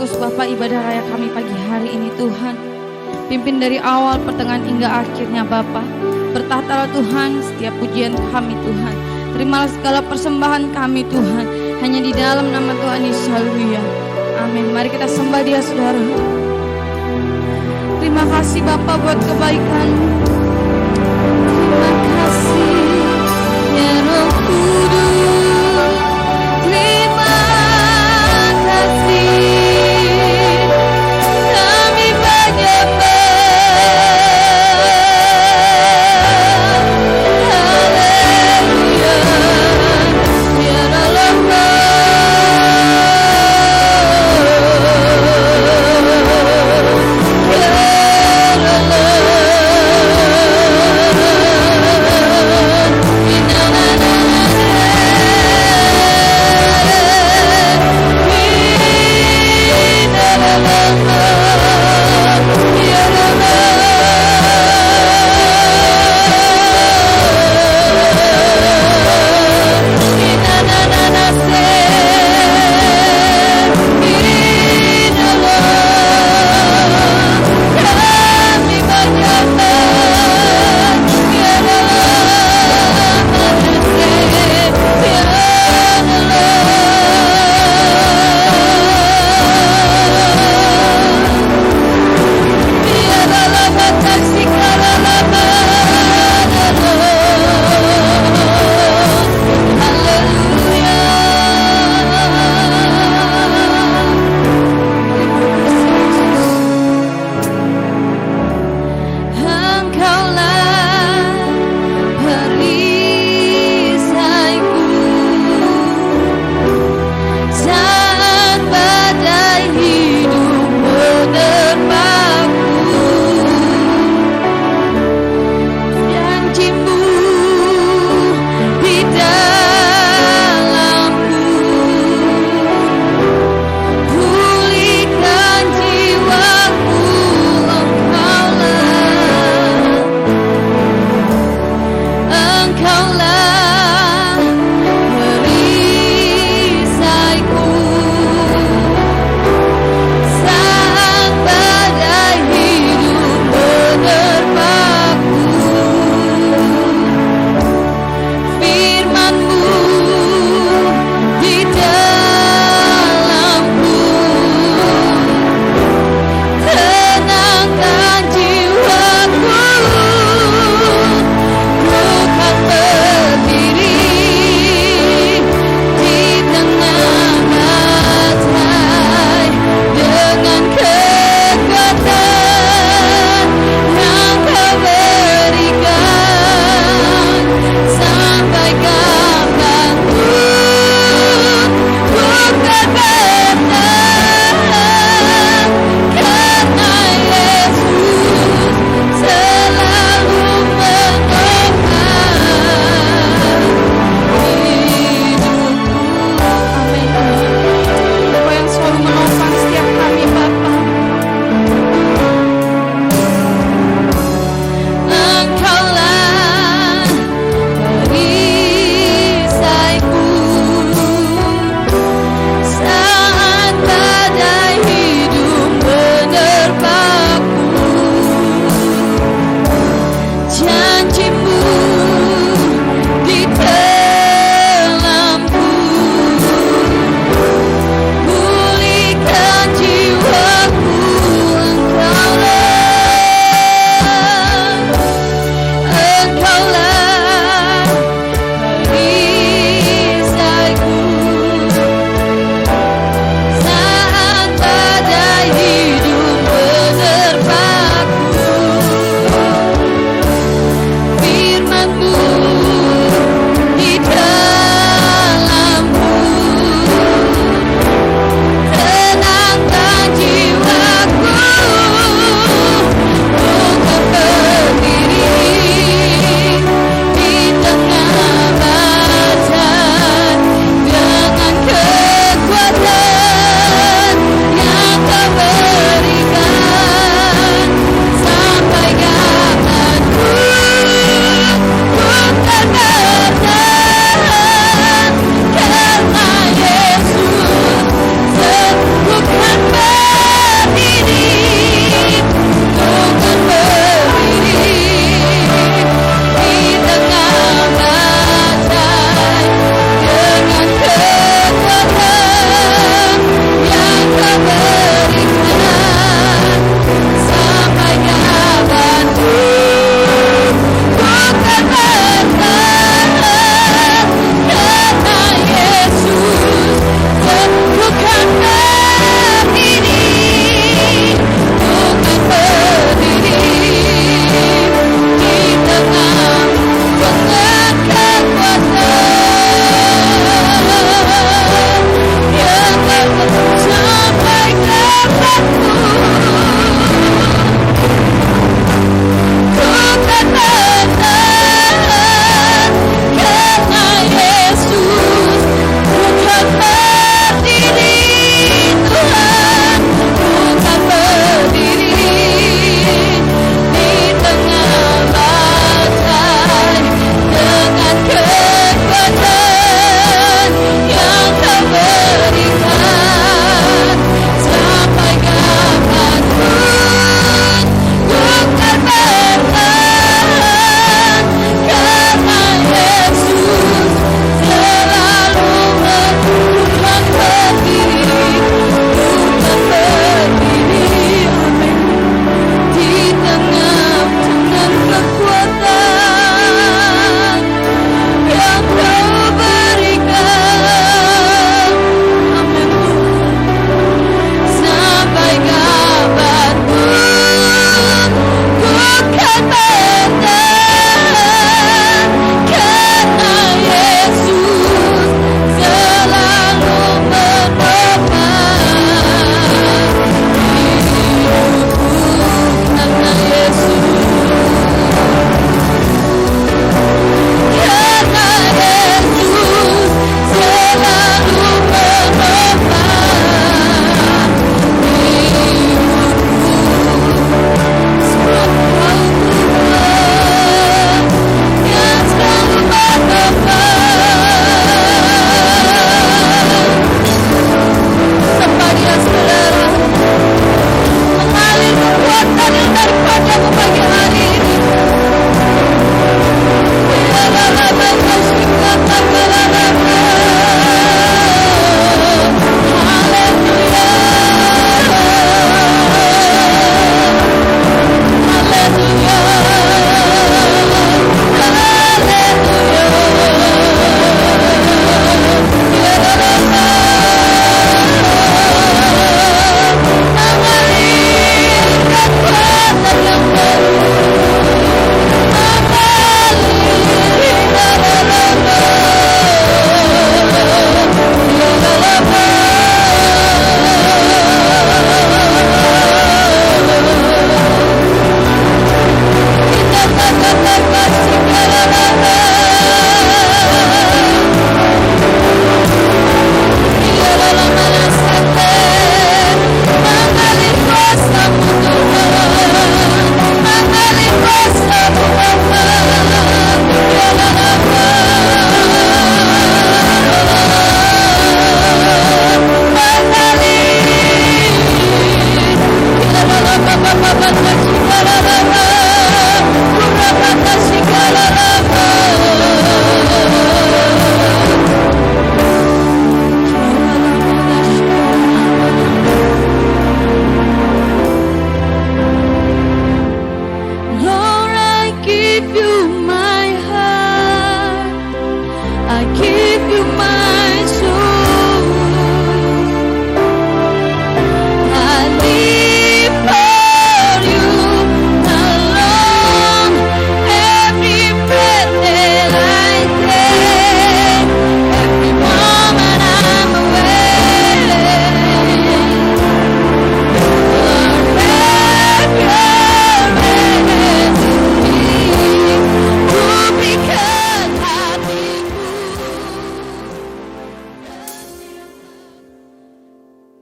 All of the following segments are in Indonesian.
Khusus Bapak ibadah raya kami pagi hari ini Tuhan. Pimpin dari awal, pertengahan hingga akhirnya Bapak. Bertahtalah Tuhan setiap pujian kami Tuhan. Terimalah segala persembahan kami Tuhan. Hanya di dalam nama Tuhan Yesus, haleluya. Amin. Mari kita sembah Dia saudara. Terima kasih Bapak buat kebaikan-Mu. Terima kasih ya Roh Kudus. Terima kasih. Kami menyembah. Haleluya. Biarlah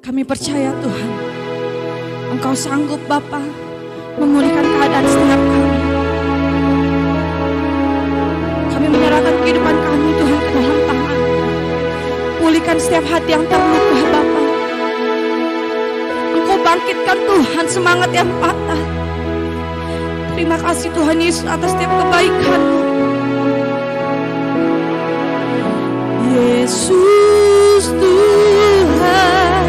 Kami percaya Tuhan, Engkau sanggup Bapa memulihkan keadaan setiap kami. Kami menyerahkan kehidupan kami Tuhan ke dalam tangan. Pulihkan setiap hati yang terluka Bapa. Engkau bangkitkan Tuhan semangat yang patah. Terima kasih Tuhan Yesus atas setiap kebaikan. Yesus Tuhan,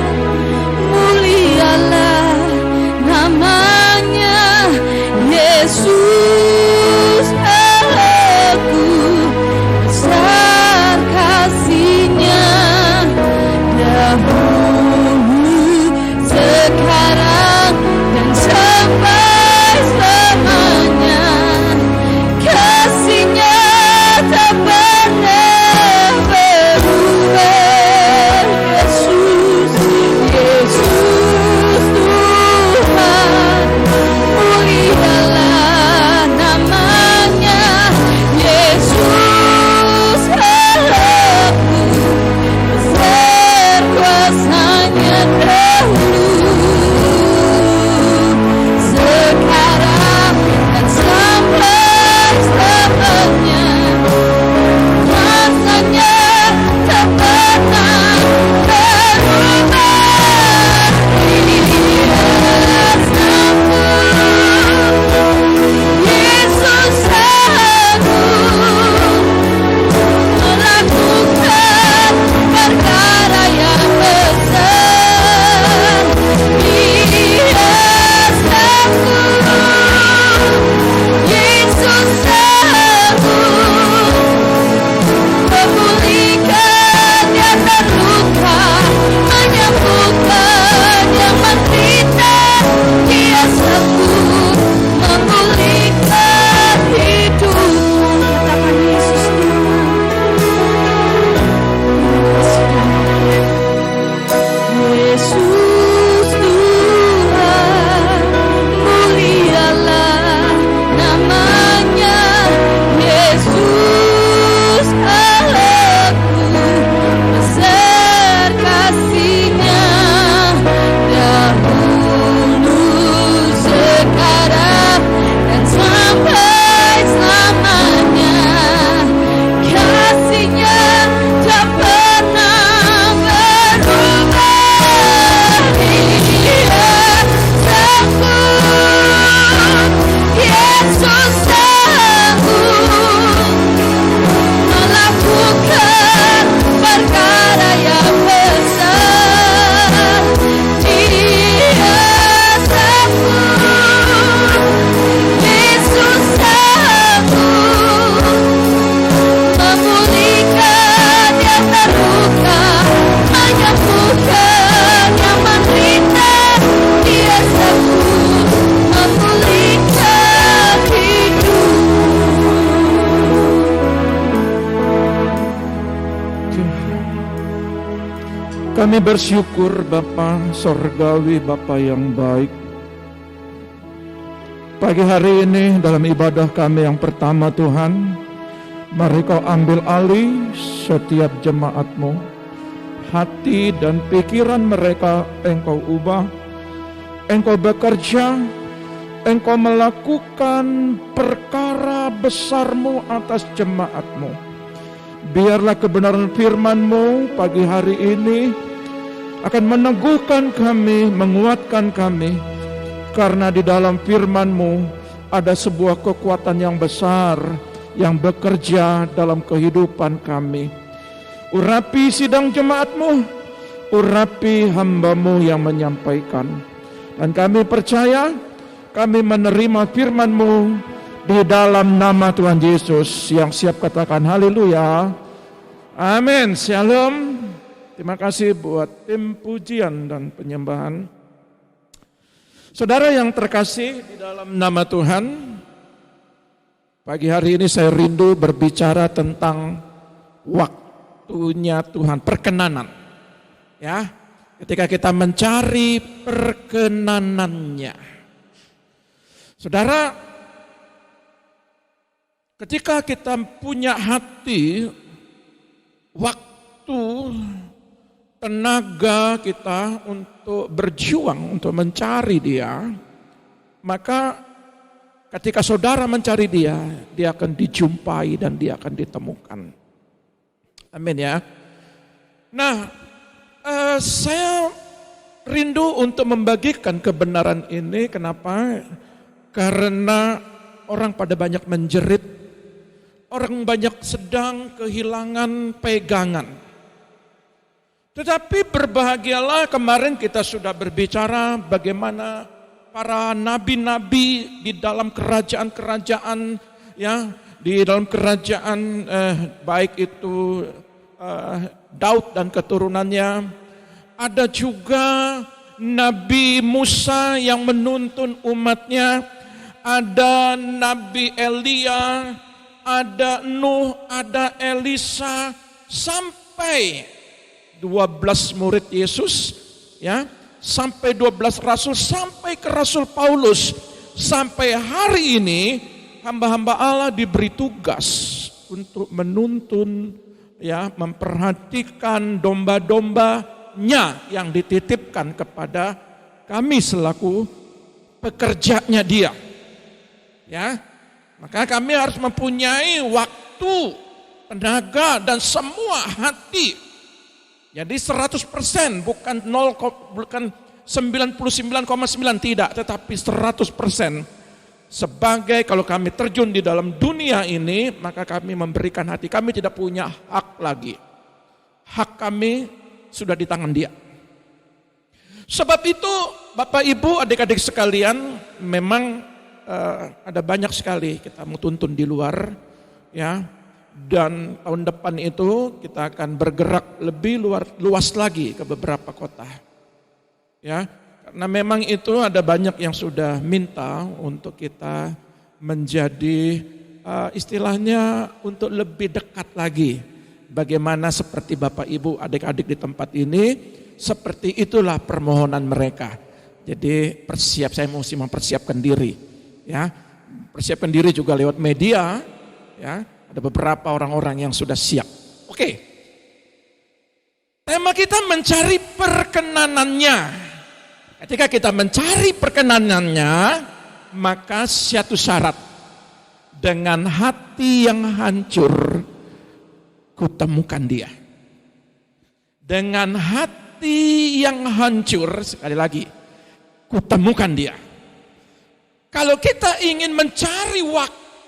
mulialah namanya. Yesus Allahku, besar kasih-Nya, dahulu, sekarang, dan sampai selamanya. Kasih-Nya tak pernah berubah. Yesus, Yesus Tuhan, mulialah namanya. Yesus Allahku, besar kuasa-Nya, dahulu, sekarang, dan sampai selamanya. Kuasa-Nya tak pernah berubah. Dia sanggup, Yesus sanggup melakukan perkara yang besar. Dia sanggup, Yesus sanggup memulihkan yang terluka, menyembuhkan yang menderita. Dia sanggup memulihkan hidupmu. Katakan Yesus Tuhan. Yesus Tuhan, mulialah namanya. Yesus Allahku, besar kasih-Nya, dahulu, sekarang, dan sampai selamanya. Kasih-Nya tak pernah berubah. Dia sanggup, Yesus sanggup melakukan perkara yang besar. Dia sanggup, Yesus sanggup memulihkan yang terluka, menyembuhkan yang menderita. Dia sanggup memulihkan hidup. Kami bersyukur Bapa Sorgawi, Bapa yang baik. Pagi hari ini dalam ibadah kami yang pertama Tuhan, mari Kau ambil alih setiap jemaat-Mu. Hati dan pikiran mereka Engkau ubah, Engkau bekerja, Engkau melakukan perkara besar-Mu atas jemaat-Mu. Biarlah kebenaran firman-Mu pagi hari ini akan meneguhkan kami, menguatkan kami, karena di dalam firman-Mu ada sebuah kekuatan yang besar yang bekerja dalam kehidupan kami. Urapi sidang jemaat-Mu, urapi hamba-Mu yang menyampaikan. Dan kami percaya, kami menerima firman-Mu di dalam nama Tuhan Yesus. Yang siap katakan haleluya. Amin. Shalom. Terima kasih buat tim pujian dan penyembahan. Saudara yang terkasih di dalam nama Tuhan, pagi hari ini saya rindu berbicara tentang waktunya Tuhan, perkenanan. Ya, ketika kita mencari perkenanannya. Saudara, ketika kita punya hati, waktu tenaga kita untuk berjuang, untuk mencari Dia, maka ketika saudara mencari Dia, Dia akan dijumpai dan Dia akan ditemukan. Amin ya. Nah, saya rindu untuk membagikan kebenaran ini. Kenapa? Karena orang pada banyak menjerit, orang banyak sedang kehilangan pegangan. Tetapi berbahagialah, kemarin kita sudah berbicara bagaimana para nabi-nabi di dalam kerajaan-kerajaan, ya, di dalam kerajaan baik itu Daud dan keturunannya. Ada juga Nabi Musa yang menuntun umatnya, ada Nabi Elia, ada Nuh, ada Elisa, sampai 12 murid Yesus, ya, sampai 12 rasul, sampai ke Rasul Paulus. Sampai hari ini hamba-hamba Allah diberi tugas untuk menuntun, ya, memperhatikan domba-dombanya yang dititipkan kepada kami selaku pekerjanya Dia. Ya, maka kami harus mempunyai waktu, tenaga, dan semua hati. Jadi 100%, bukan 99,9, tidak, tetapi 100%. Sebagai kalau kami terjun di dalam dunia ini, maka kami memberikan hati. Kami tidak punya hak lagi. Hak kami sudah di tangan Dia. Sebab itu Bapak Ibu, adik-adik sekalian, memang ada banyak sekali kita mau tuntun di luar, ya. Dan tahun depan itu kita akan bergerak lebih luas lagi ke beberapa kota. Ya, karena memang itu ada banyak yang sudah minta untuk kita menjadi istilahnya untuk lebih dekat lagi. Bagaimana seperti Bapak Ibu, adik-adik di tempat ini, seperti itulah permohonan mereka. Jadi saya mesti mempersiapkan diri, ya. Persiapkan diri juga lewat media, ya. Ada beberapa orang-orang yang sudah siap. Oke. Tema kita mencari perkenanannya. Ketika kita mencari perkenanannya, maka satu syarat. Dengan hati yang hancur, kutemukan Dia. Dengan hati yang hancur, sekali lagi, kutemukan Dia. Kalau kita ingin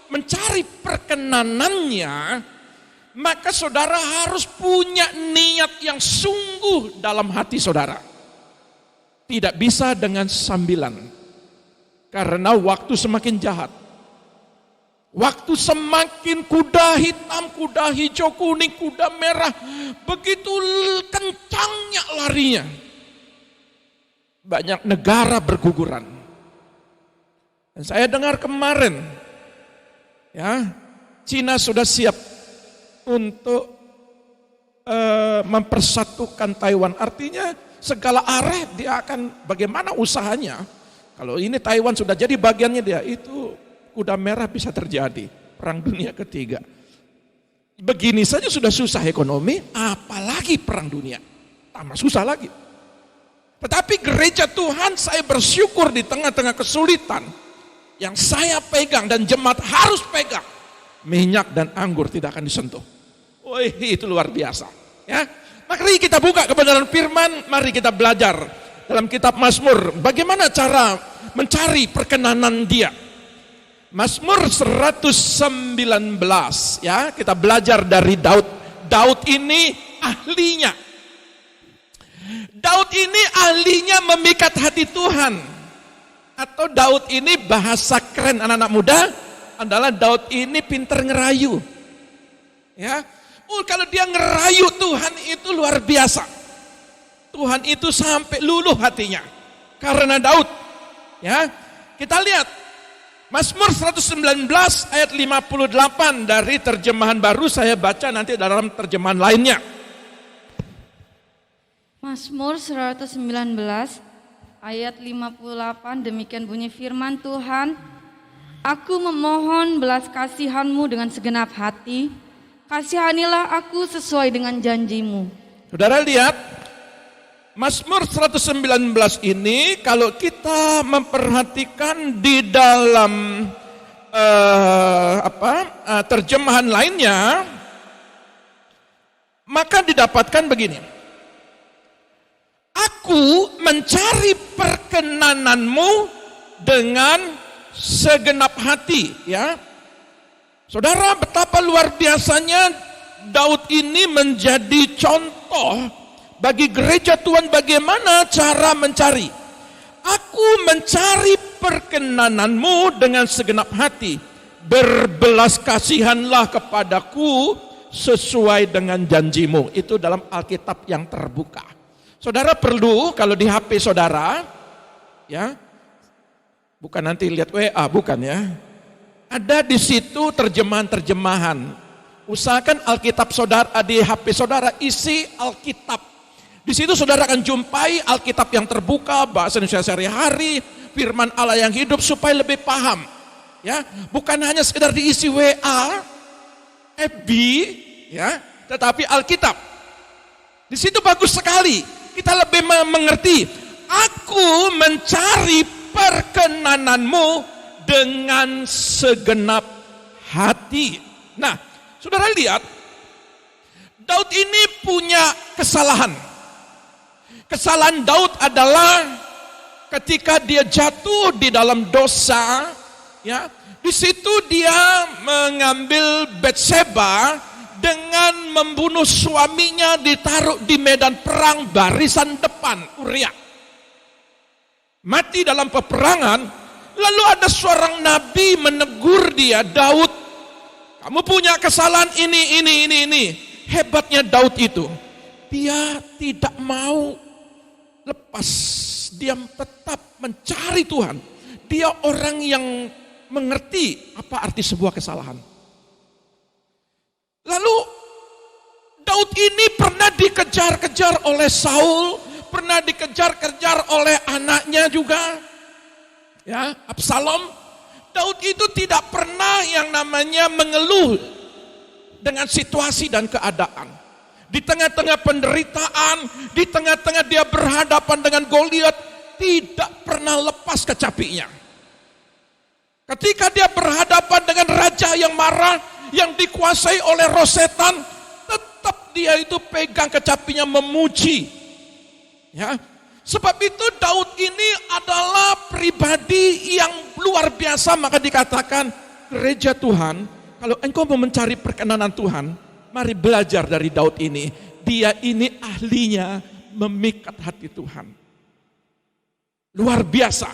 mencari perkenanannya, maka saudara harus punya niat yang sungguh dalam hati saudara. Tidak bisa dengan sambilan, karena waktu semakin jahat. Waktu semakin kuda hitam, kuda hijau, kuning, kuda merah, begitu kencangnya larinya. Banyak negara berguguran. Dan saya dengar kemarin, ya, Cina sudah siap untuk mempersatukan Taiwan. Artinya segala arah dia akan bagaimana usahanya. Kalau ini Taiwan sudah jadi bagiannya dia, itu kuda merah bisa terjadi. Perang dunia ketiga. Begini saja sudah susah ekonomi, apalagi perang dunia. Tambah susah lagi. Tetapi gereja Tuhan, saya bersyukur di tengah-tengah kesulitan. Yang saya pegang dan jemaat harus pegang, minyak dan anggur tidak akan disentuh. Wih, itu luar biasa, ya. Mari kita buka kebenaran firman, mari kita belajar dalam kitab Mazmur bagaimana cara mencari perkenanan Dia. Mazmur 119, ya, kita belajar dari Daud. Daud ini ahlinya. Daud ini ahlinya memikat hati Tuhan. Atau Daud ini bahasa keren anak-anak muda adalah Daud ini pinter ngerayu. Ya. Kalau dia ngerayu Tuhan itu luar biasa. Tuhan itu sampai luluh hatinya. Karena Daud. Ya. Kita lihat Mazmur 119 ayat 58 dari terjemahan baru, saya baca nanti dalam terjemahan lainnya. Mazmur 119 ayat 58, demikian bunyi firman Tuhan. Aku memohon belas kasihan-Mu dengan segenap hati. Kasihanilah aku sesuai dengan janji-Mu. Saudara lihat, Mazmur 119 ini kalau kita memperhatikan di dalam terjemahan lainnya, maka didapatkan begini. Aku mencari perkenananmu dengan segenap hati, ya. Saudara, betapa luar biasanya Daud ini menjadi contoh bagi gereja Tuhan bagaimana cara mencari. Aku mencari perkenananmu dengan segenap hati. Berbelas kasihanlah kepadaku sesuai dengan janjimu. Itu dalam Alkitab yang terbuka. Saudara perlu kalau di HP saudara, ya, bukan nanti lihat WA, bukan ya. Ada di situ terjemahan-terjemahan. Usahakan Alkitab saudara di HP saudara isi Alkitab. Di situ saudara akan jumpai Alkitab yang terbuka, bahasa Indonesia sehari-hari, firman Allah yang hidup supaya lebih paham. Ya, bukan hanya sekedar diisi WA, FB, ya, tetapi Alkitab. Di situ bagus sekali. Kita lebih mengerti. Aku mencari perkenananmu dengan segenap hati. Nah, saudara lihat, Daud ini punya kesalahan. Kesalahan Daud adalah ketika dia jatuh di dalam dosa, ya, di situ dia mengambil Batseba dengan membunuh suaminya, ditaruh di medan perang barisan depan, Uria. Mati dalam peperangan, lalu ada seorang nabi menegur dia, Daud, kamu punya kesalahan ini. Hebatnya Daud itu, dia tidak mau lepas, dia tetap mencari Tuhan. Dia orang yang mengerti apa arti sebuah kesalahan. Lalu Daud ini pernah dikejar-kejar oleh Saul, pernah dikejar-kejar oleh anaknya juga, ya, Absalom. Daud itu tidak pernah yang namanya mengeluh dengan situasi dan keadaan. Di tengah-tengah penderitaan, di tengah-tengah dia berhadapan dengan Goliat, tidak pernah lepas kecapinya. Ketika dia berhadapan dengan raja yang marah, yang dikuasai oleh roh setan, tetap dia itu pegang kecapinya memuji. Ya, sebab itu Daud ini adalah pribadi yang luar biasa. Maka dikatakan, gereja Tuhan, kalau engkau mau mencari perkenanan Tuhan, mari belajar dari Daud ini. Dia ini ahlinya memikat hati Tuhan. Luar biasa.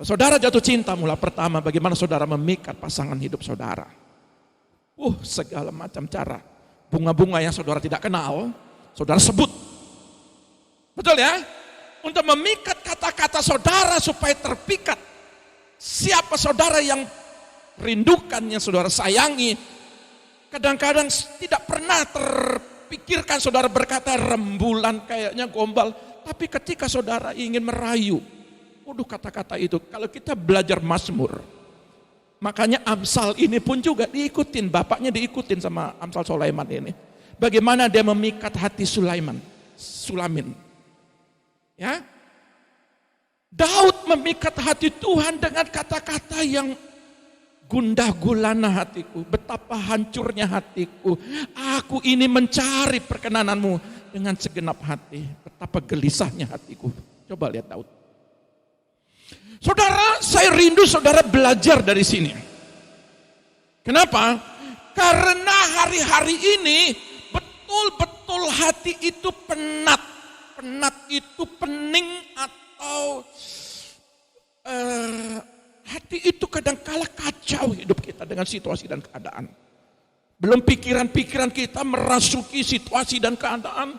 Saudara jatuh cinta, mula pertama bagaimana saudara memikat pasangan hidup saudara. Segala macam cara. Bunga-bunga yang saudara tidak kenal, saudara sebut. Betul ya? Untuk memikat kata-kata saudara supaya terpikat. Siapa saudara yang rindukan, yang saudara sayangi. Kadang-kadang tidak pernah terpikirkan saudara berkata rembulan kayaknya gombal. Tapi ketika saudara ingin merayu, kata-kata itu. Kalau kita belajar Mazmur, makanya Amsal ini pun juga diikutin, bapaknya diikutin sama Amsal Sulaiman ini. Bagaimana dia memikat hati Sulamin. Ya. Daud memikat hati Tuhan dengan kata-kata yang gundah gulana hatiku, betapa hancurnya hatiku. Aku ini mencari perkenananmu dengan segenap hati, betapa gelisahnya hatiku. Coba lihat Daud. Saudara, saya rindu saudara belajar dari sini. Kenapa? Karena hari-hari ini betul-betul hati itu penat. Penat itu pening atau hati itu kadang-kala kacau hidup kita dengan situasi dan keadaan. Belum pikiran-pikiran kita merasuki situasi dan keadaan.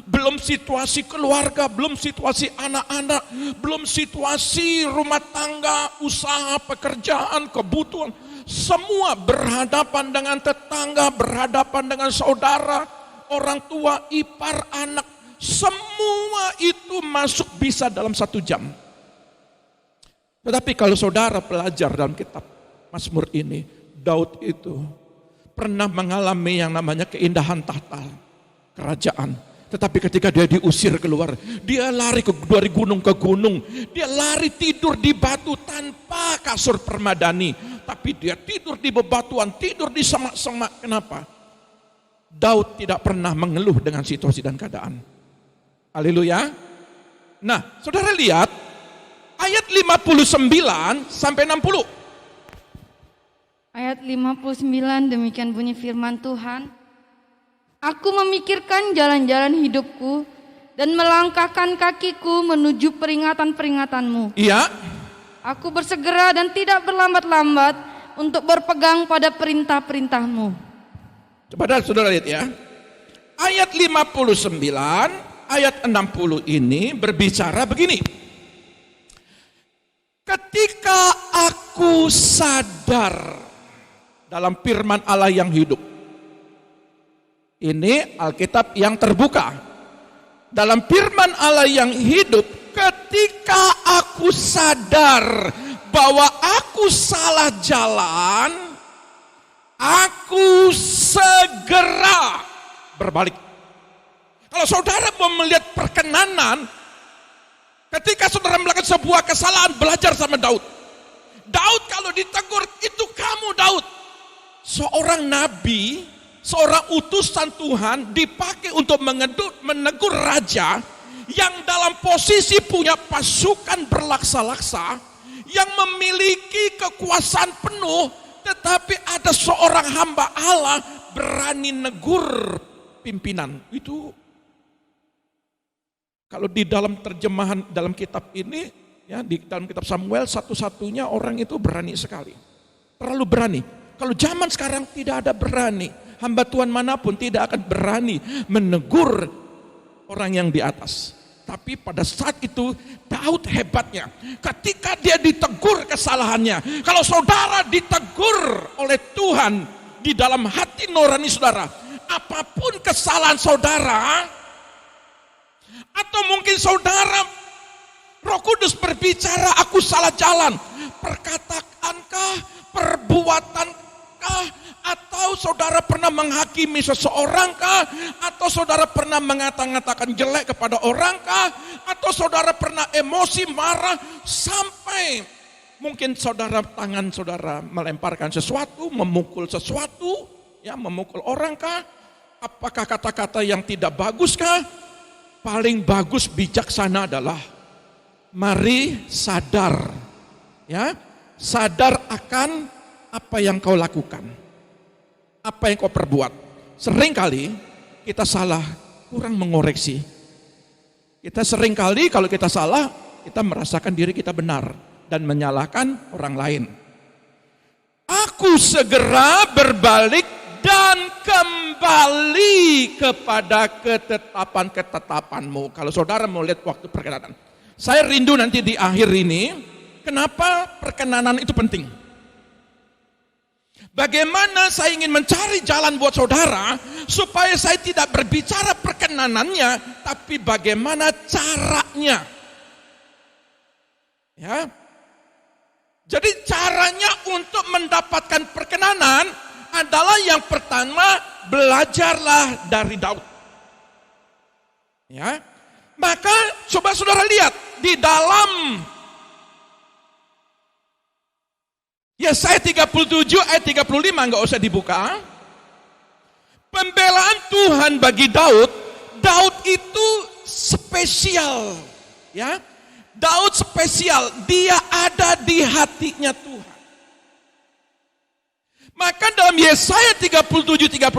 Belum situasi keluarga, belum situasi anak-anak, belum situasi rumah tangga, usaha, pekerjaan, kebutuhan. Semua berhadapan dengan tetangga, berhadapan dengan saudara, orang tua, ipar, anak. Semua itu masuk bisa dalam 1 jam. Tetapi kalau saudara belajar dalam kitab Mazmur ini, Daud itu pernah mengalami yang namanya keindahan tahta kerajaan. Tetapi ketika dia diusir keluar, dia lari dari gunung ke gunung. Dia lari tidur di batu tanpa kasur permadani. Tapi dia tidur di bebatuan, tidur di semak-semak. Kenapa? Daud tidak pernah mengeluh dengan situasi dan keadaan. Haleluya. Nah, saudara lihat ayat 59 sampai 60. Ayat 59 demikian bunyi firman Tuhan. Aku memikirkan jalan-jalan hidupku dan melangkahkan kakiku menuju peringatan-peringatanmu. Iya. Aku bersegera dan tidak berlambat-lambat untuk berpegang pada perintah-perintahmu. Coba saudara lihat ya. Ayat 59, ayat 60 ini berbicara begini. Ketika aku sadar dalam firman Allah yang hidup. Ini Alkitab yang terbuka. Dalam firman Allah yang hidup, ketika aku sadar bahwa aku salah jalan, aku segera berbalik. Kalau saudara mau melihat perkenanan, ketika saudara melakukan sebuah kesalahan, belajar sama Daud. Daud kalau ditegur, itu kamu Daud. Seorang nabi, seorang utusan Tuhan dipakai untuk menegur raja yang dalam posisi punya pasukan berlaksa-laksa, yang memiliki kekuasaan penuh, tetapi ada seorang hamba Allah berani negur pimpinan. Itu kalau di dalam terjemahan dalam kitab ini, ya, di dalam kitab Samuel, satu-satunya orang itu berani sekali. Terlalu berani. Kalau zaman sekarang tidak ada berani. Hamba Tuhan manapun tidak akan berani menegur orang yang di atas. Tapi pada saat itu Daud hebatnya. Ketika dia ditegur kesalahannya. Kalau saudara ditegur oleh Tuhan di dalam hati nurani saudara. Apapun kesalahan saudara. Atau mungkin saudara, Roh Kudus berbicara, aku salah jalan. Perkataankah? Perbuatankah? Atau saudara pernah menghakimi seseorang kah? Atau saudara pernah mengatakan jelek kepada orang kah? Atau saudara pernah emosi, marah, sampai mungkin tangan saudara melemparkan sesuatu, memukul sesuatu, ya, memukul orang kah? Apakah kata-kata yang tidak bagus kah? Paling bagus bijaksana adalah mari sadar, ya, sadar akan apa yang kau lakukan. Apa yang kau perbuat. Seringkali kita salah, kurang mengoreksi. Kita seringkali kalau kita salah, kita merasakan diri kita benar dan menyalahkan orang lain. Aku segera berbalik dan kembali kepada ketetapan-ketetapanmu. Kalau saudara mau lihat waktu perkenanan. Saya rindu nanti di akhir ini, kenapa perkenanan itu penting. Bagaimana saya ingin mencari jalan buat saudara supaya saya tidak berbicara perkenanannya, tapi bagaimana caranya. Ya. Jadi caranya untuk mendapatkan perkenanan adalah yang pertama, belajarlah dari Daud. Ya. Maka coba saudara lihat di dalam Yesaya 37 ayat 35, enggak usah dibuka. Pembelaan Tuhan bagi Daud, Daud itu spesial, ya. Daud spesial, dia ada di hatinya Tuhan. Maka dalam Yesaya 37-35,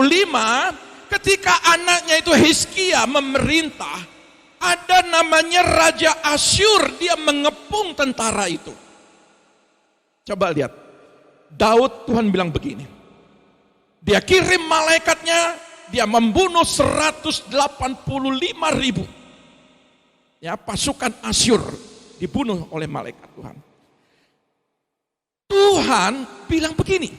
ketika anaknya itu Hizkia memerintah, ada namanya Raja Asyur, dia mengepung tentara itu. Coba lihat. Daud, Tuhan bilang begini, dia kirim malaikatnya, dia membunuh 185.000 ya, pasukan Asyur dibunuh oleh malaikat Tuhan. Tuhan bilang begini,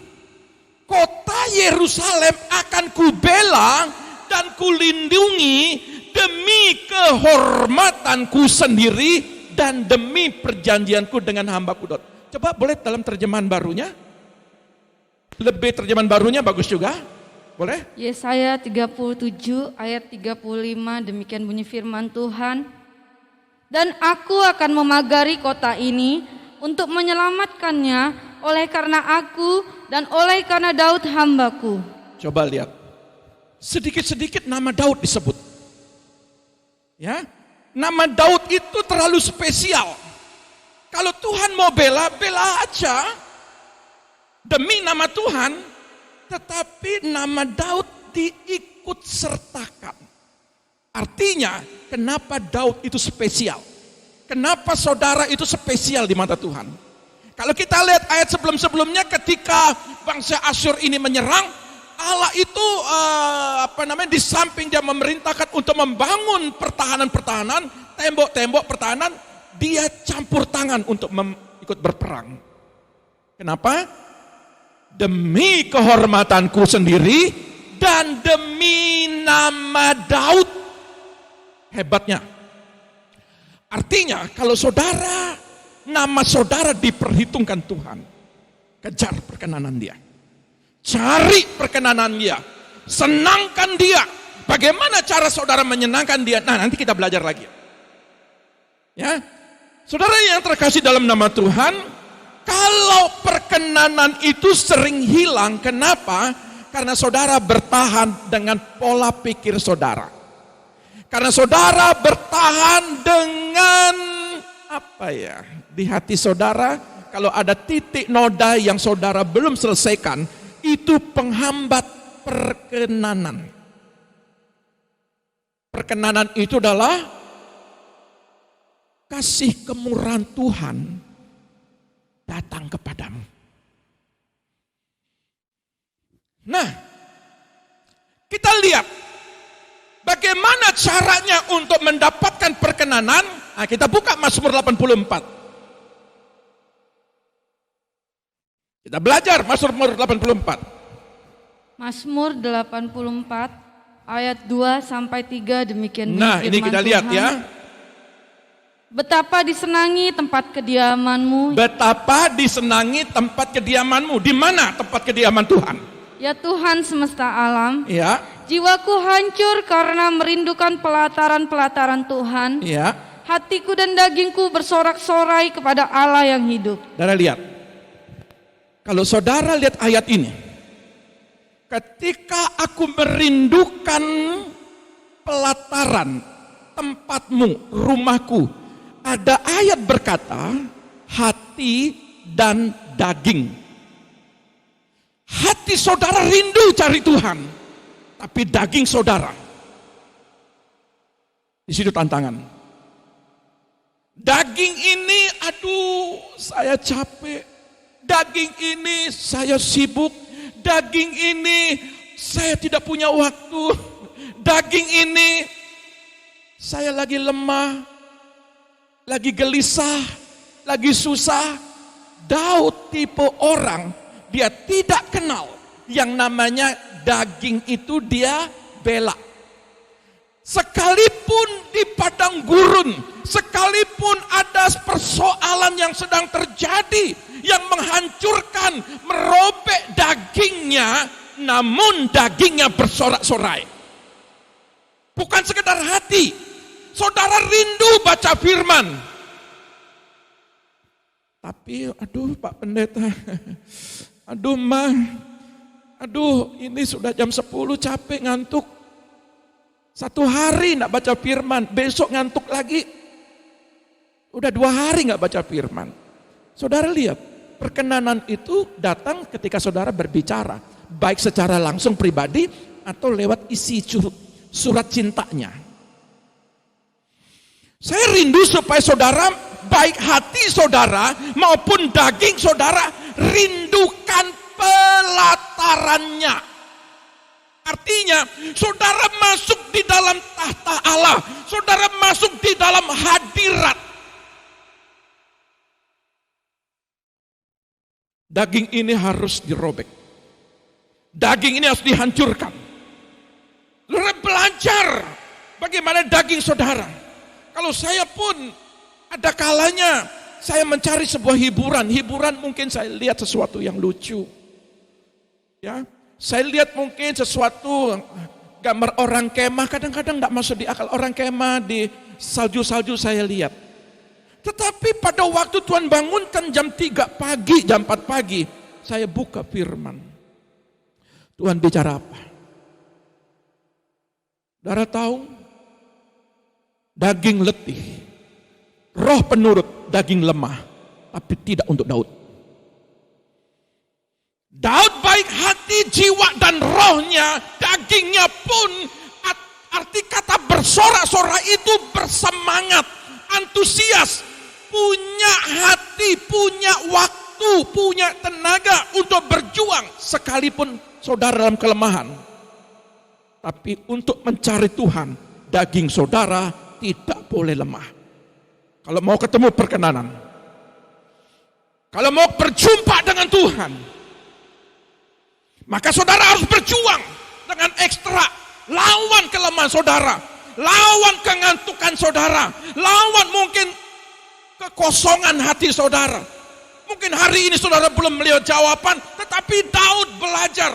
kota Yerusalem akan kubela dan kulindungi demi kehormatanku sendiri dan demi perjanjianku dengan hambaku Daud. Coba boleh dalam terjemahan barunya? Lebih terjemahan barunya bagus juga. Boleh? Yesaya 37 ayat 35, demikian bunyi firman Tuhan. Dan aku akan memagari kota ini untuk menyelamatkannya oleh karena aku dan oleh karena Daud hambaku. Coba lihat. Sedikit-sedikit nama Daud disebut. Ya, nama Daud itu terlalu spesial. Kalau Tuhan mau bela, bela aja. Demi nama Tuhan. Tetapi nama Daud diikut sertakan. Artinya, kenapa Daud itu spesial? Kenapa saudara itu spesial di mata Tuhan? Kalau kita lihat ayat sebelum-sebelumnya, ketika bangsa Asyur ini menyerang, Allah itu di samping dia memerintahkan untuk membangun pertahanan-pertahanan, tembok-tembok pertahanan, dia campur tangan untuk ikut berperang. Kenapa? Demi kehormatanku sendiri dan demi nama Daud. Hebatnya. Artinya kalau saudara, nama saudara diperhitungkan Tuhan, kejar perkenanan dia. Cari perkenanan dia. Senangkan dia. Bagaimana cara saudara menyenangkan dia? Nah, nanti kita belajar lagi. Ya. Saudara yang terkasih dalam nama Tuhan, kalau perkenanan itu sering hilang, kenapa? Karena saudara bertahan dengan pola pikir saudara. Karena saudara bertahan dengan di hati saudara, kalau ada titik noda yang saudara belum selesaikan, itu penghambat perkenanan. Perkenanan itu adalah kasih kemurahan Tuhan datang kepadamu. Nah, kita lihat bagaimana caranya untuk mendapatkan perkenanan. Nah, kita buka Mazmur 84. Kita belajar Mazmur 84. Mazmur 84 ayat 2 sampai 3, demikian bunyi Nah, ini firman kita lihat Tuhan. ya. Betapa disenangi tempat kediamanmu. Betapa disenangi tempat kediamanmu. Di mana tempat kediaman Tuhan? Ya Tuhan semesta alam. Ya. Jiwaku hancur karena merindukan pelataran-pelataran Tuhan. Ya. Hatiku dan dagingku bersorak-sorai kepada Allah yang hidup. Saudara lihat. Kalau saudara lihat ayat ini. Ketika aku merindukan pelataran tempatmu, rumahku. Ada ayat berkata, hati dan daging. Hati saudara rindu cari Tuhan, tapi daging saudara. Di situ tantangan. Daging ini, aduh, saya capek. Daging ini, saya sibuk. Daging ini, saya tidak punya waktu. Daging ini, saya lagi lemah. Lagi gelisah, lagi susah. Daud tipe orang, dia tidak kenal yang namanya daging itu dia bela. Sekalipun di padang gurun, sekalipun ada persoalan yang sedang terjadi, yang menghancurkan, merobek dagingnya, namun dagingnya bersorak-sorai. Bukan sekedar hati. Saudara rindu baca firman. Tapi aduh Pak Pendeta, aduh Ma, aduh ini sudah jam 10 capek ngantuk. 1 hari enggak baca firman, besok ngantuk lagi. Udah 2 hari enggak baca firman. Saudara lihat, perkenanan itu datang ketika saudara berbicara. Baik secara langsung pribadi atau lewat isi surat cintanya. Saya rindu supaya saudara, baik hati saudara maupun daging saudara, rindukan pelatarannya. Artinya, saudara masuk di dalam tahta Allah, saudara masuk di dalam hadirat. Daging ini harus dirobek. Daging ini harus dihancurkan. Saudara belajar bagaimana daging saudara. Kalau saya pun ada kalanya saya mencari sebuah hiburan. Hiburan mungkin saya lihat sesuatu yang lucu. Ya, Saya lihat mungkin sesuatu gambar orang kemah, kadang-kadang tidak masuk di akal. Orang kemah di salju-salju saya lihat. Tetapi pada waktu Tuhan bangunkan jam 3 pagi, jam 4 pagi, saya buka firman. Tuhan bicara apa? Saudara tahu, daging letih, roh penurut, daging lemah, tapi tidak untuk Daud. Daud baik hati, jiwa dan rohnya, dagingnya pun, arti kata bersorak-sorak itu bersemangat, antusias, punya hati, punya waktu, punya tenaga untuk berjuang sekalipun saudara dalam kelemahan. Tapi untuk mencari Tuhan, daging saudara tidak boleh lemah. Kalau mau ketemu perkenanan, kalau mau berjumpa dengan Tuhan, maka saudara harus berjuang dengan ekstra, lawan kelemahan saudara, lawan kengantukan saudara, lawan mungkin kekosongan hati saudara. Mungkin hari ini saudara belum melihat jawaban, tetapi Daud belajar.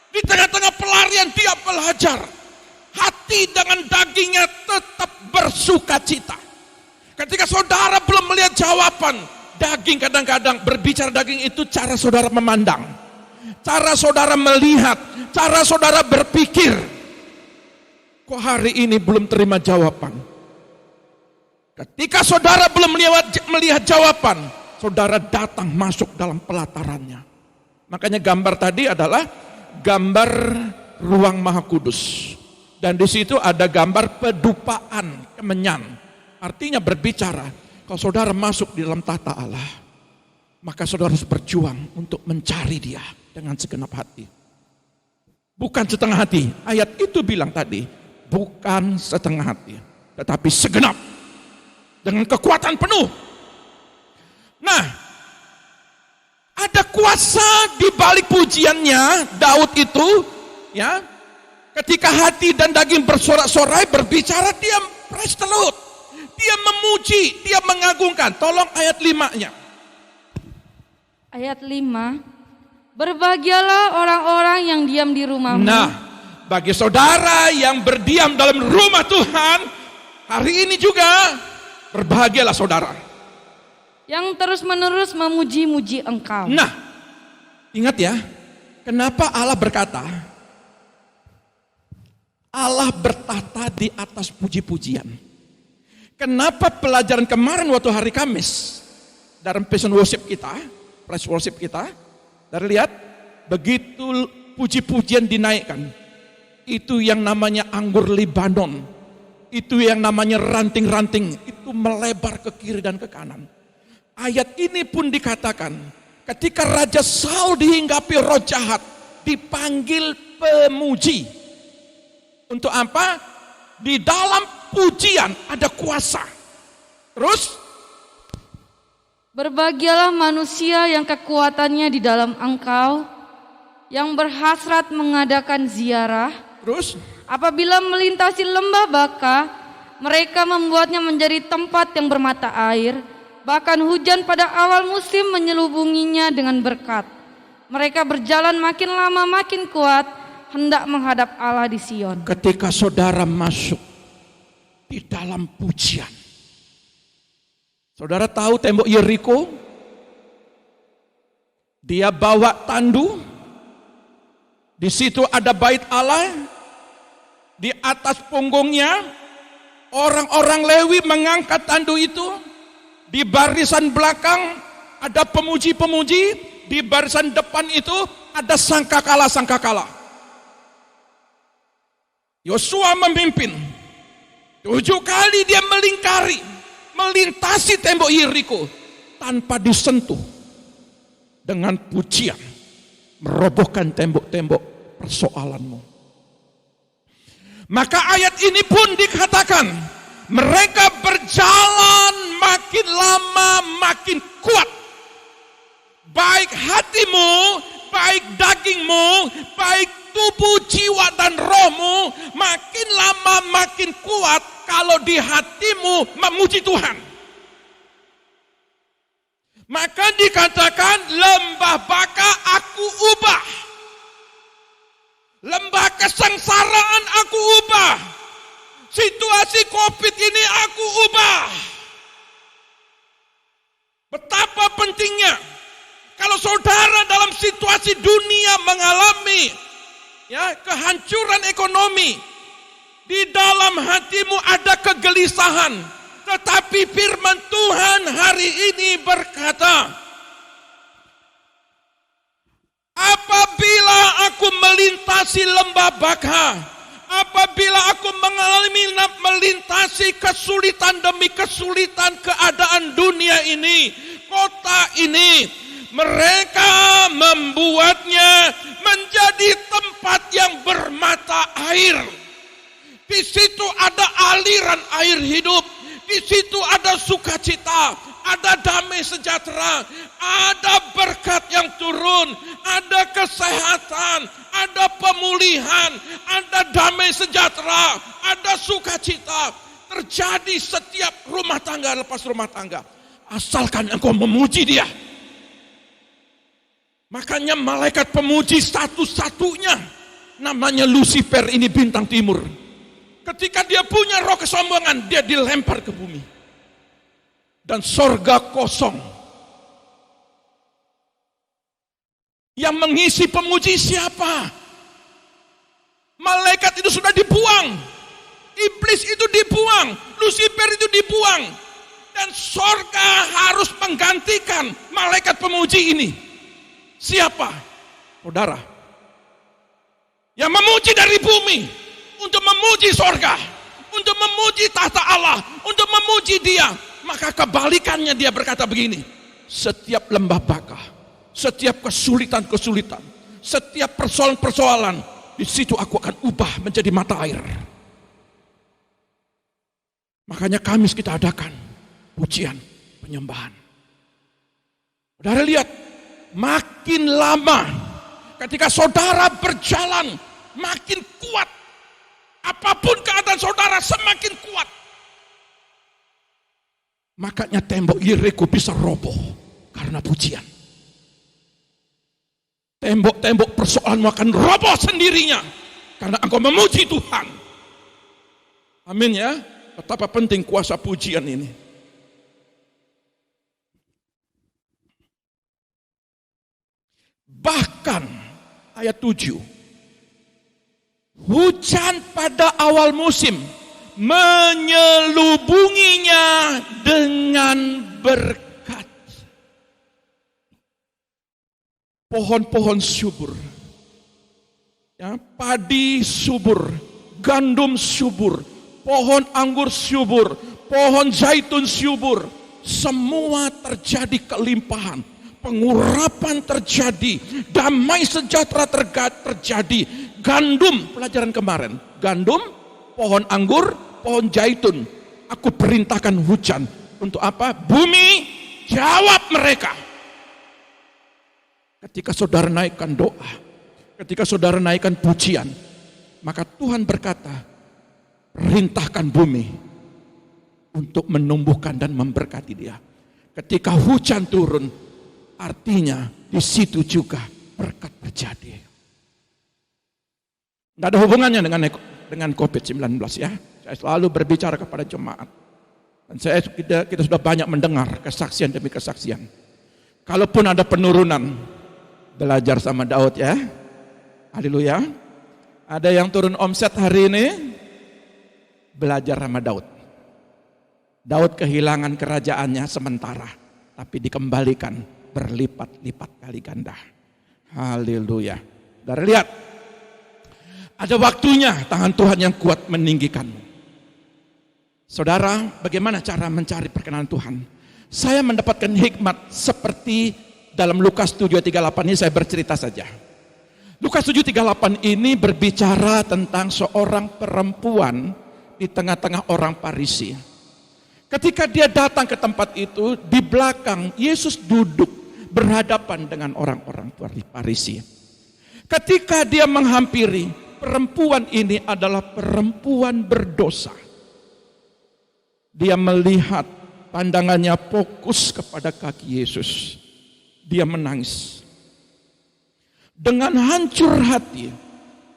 Di tengah-tengah pelarian dia belajar. Hati dengan dagingnya tetap bersuka cita. Ketika saudara belum melihat jawaban, daging kadang-kadang berbicara, daging itu cara saudara memandang, cara saudara melihat, cara saudara berpikir. Kok hari ini belum terima jawaban? Ketika saudara belum melihat jawaban, saudara datang masuk dalam pelatarannya. Makanya gambar tadi adalah gambar ruang Maha Kudus. Dan di situ ada gambar pedupaan kemenyan. Artinya berbicara, kalau saudara masuk di dalam tata Allah, maka saudara harus berjuang untuk mencari Dia dengan segenap hati. Bukan setengah hati. Ayat itu bilang tadi, bukan setengah hati, tetapi segenap, dengan kekuatan penuh. Nah, ada kuasa di balik pujiannya Daud itu, ya. Ketika hati dan daging bersorak-sorai berbicara, dia praise the Lord. Dia memuji, dia mengagungkan. Tolong ayat 5-nya. Ayat 5. Berbahagialah orang-orang yang diam di rumahmu. Nah, bagi saudara yang berdiam dalam rumah Tuhan, hari ini juga berbahagialah saudara. Yang terus-menerus memuji-muji Engkau. Nah, ingat ya, kenapa Allah berkata, Allah bertata di atas puji-pujian. Kenapa pelajaran kemarin waktu hari Kamis, dalam passion worship kita, praise worship kita, dari lihat, begitu puji-pujian dinaikkan, itu yang namanya anggur Libanon, itu yang namanya ranting-ranting, itu melebar ke kiri dan ke kanan. Ayat ini pun dikatakan, ketika Raja Saul dihinggapi roh jahat, dipanggil pemuji. Untuk apa? Di dalam pujian ada kuasa. Terus? Berbahagialah manusia yang kekuatannya di dalam Engkau, yang berhasrat mengadakan ziarah. Terus? Apabila melintasi lembah Baka, mereka membuatnya menjadi tempat yang bermata air. Bahkan hujan pada awal musim menyelubunginya dengan berkat. Mereka berjalan makin lama makin kuat, hendak menghadap Allah di Sion. Ketika saudara masuk di dalam pujian, saudara tahu tembok Yeriko? Dia bawa tandu. Di situ ada bait Allah. Di atas punggungnya orang-orang Lewi mengangkat tandu itu. Di barisan belakang ada pemuji-pemuji. Di barisan depan itu ada sangkakala-sangkakala. Yosua memimpin. 7 kali dia melintasi tembok Yeriko tanpa disentuh. Dengan pujian merobohkan tembok-tembok persoalanmu. Maka ayat ini pun dikatakan, mereka berjalan makin lama makin kuat. Baik hatimu, baik dagingmu, baik tubuh, jiwa dan rohmu, makin lama makin kuat kalau di hatimu memuji Tuhan. Maka dikatakan lembah Baka aku ubah Lembah kesengsaraan aku ubah. Situasi COVID ini aku ubah. Betapa pentingnya kalau saudara dalam situasi dunia mengalami kehancuran ekonomi, di dalam hatimu ada kegelisahan, tetapi firman Tuhan hari ini berkata, apabila aku melintasi lembah Baka, apabila aku mengalami melintasi kesulitan demi kesulitan keadaan dunia ini, kota ini, mereka membuatnya menjadi tempat yang bermata air. Di situ ada aliran air hidup, di situ ada sukacita, ada damai sejahtera, ada berkat yang turun, ada kesehatan, ada pemulihan, ada damai sejahtera, ada sukacita. Terjadi setiap rumah tangga lepas rumah tangga, asalkan engkau memuji Dia. Makanya malaikat pemuji satu-satunya namanya Lucifer, ini bintang timur. Ketika dia punya roh kesombongan, dia dilempar ke bumi. Dan sorga kosong. Yang mengisi pemuji siapa? Malaikat itu sudah dibuang. Iblis itu dibuang. Lucifer itu dibuang. Dan sorga harus menggantikan malaikat pemuji ini. Siapa? Saudara. Yang memuji dari bumi. Untuk memuji sorga. Untuk memuji tahta Allah. Untuk memuji Dia. Maka kebalikannya dia berkata begini. Setiap lembah Baka, setiap kesulitan-kesulitan, setiap persoalan-persoalan, di situ aku akan ubah menjadi mata air. Makanya Kamis kita adakan pujian, penyembahan. Saudara lihat, makin lama ketika saudara berjalan, makin kuat. Apapun keadaan saudara semakin kuat. Makanya tembok Yeriko bisa roboh karena pujian. Tembok-tembok persoalanmu akan roboh sendirinya karena engkau memuji Tuhan. Amin ya. Betapa penting kuasa pujian ini. Bahkan ayat 7. Hujan pada awal musim menyelubunginya dengan berkat. Pohon-pohon subur, padi subur, gandum subur, pohon anggur subur, pohon zaitun subur, semua terjadi kelimpahan, pengurapan terjadi, damai sejahtera terjadi. Gandum, pelajaran kemarin, gandum, pohon anggur, pohon zaitun, aku perintahkan hujan. Untuk apa? Bumi jawab mereka. Ketika saudara naikkan doa, ketika saudara naikkan pujian, maka Tuhan berkata, perintahkan bumi untuk menumbuhkan dan memberkati dia. Ketika hujan turun, artinya di situ juga berkat terjadi. Tidak ada hubungannya dengan COVID-19 ya. Saya selalu berbicara kepada jemaat. Dan kita sudah banyak mendengar kesaksian demi kesaksian. Kalaupun ada penurunan, belajar sama Daud ya. Haleluya. Ada yang turun omset hari ini, belajar sama Daud. Daud kehilangan kerajaannya sementara, tapi dikembalikan berlipat-lipat kali ganda. Haleluya. Saudara lihat, ada waktunya tangan Tuhan yang kuat meninggikanmu. Saudara, bagaimana cara mencari perkenanan Tuhan? Saya mendapatkan hikmat seperti dalam Lukas 7:38 ini, saya bercerita saja. Lukas 7:38 ini berbicara tentang seorang perempuan di tengah-tengah orang Farisi. Ketika dia datang ke tempat itu, di belakang Yesus duduk berhadapan dengan orang-orang Farisi. Ketika dia menghampiri, perempuan ini adalah perempuan berdosa. Dia melihat, pandangannya fokus kepada kaki Yesus. Dia menangis. Dengan hancur hati,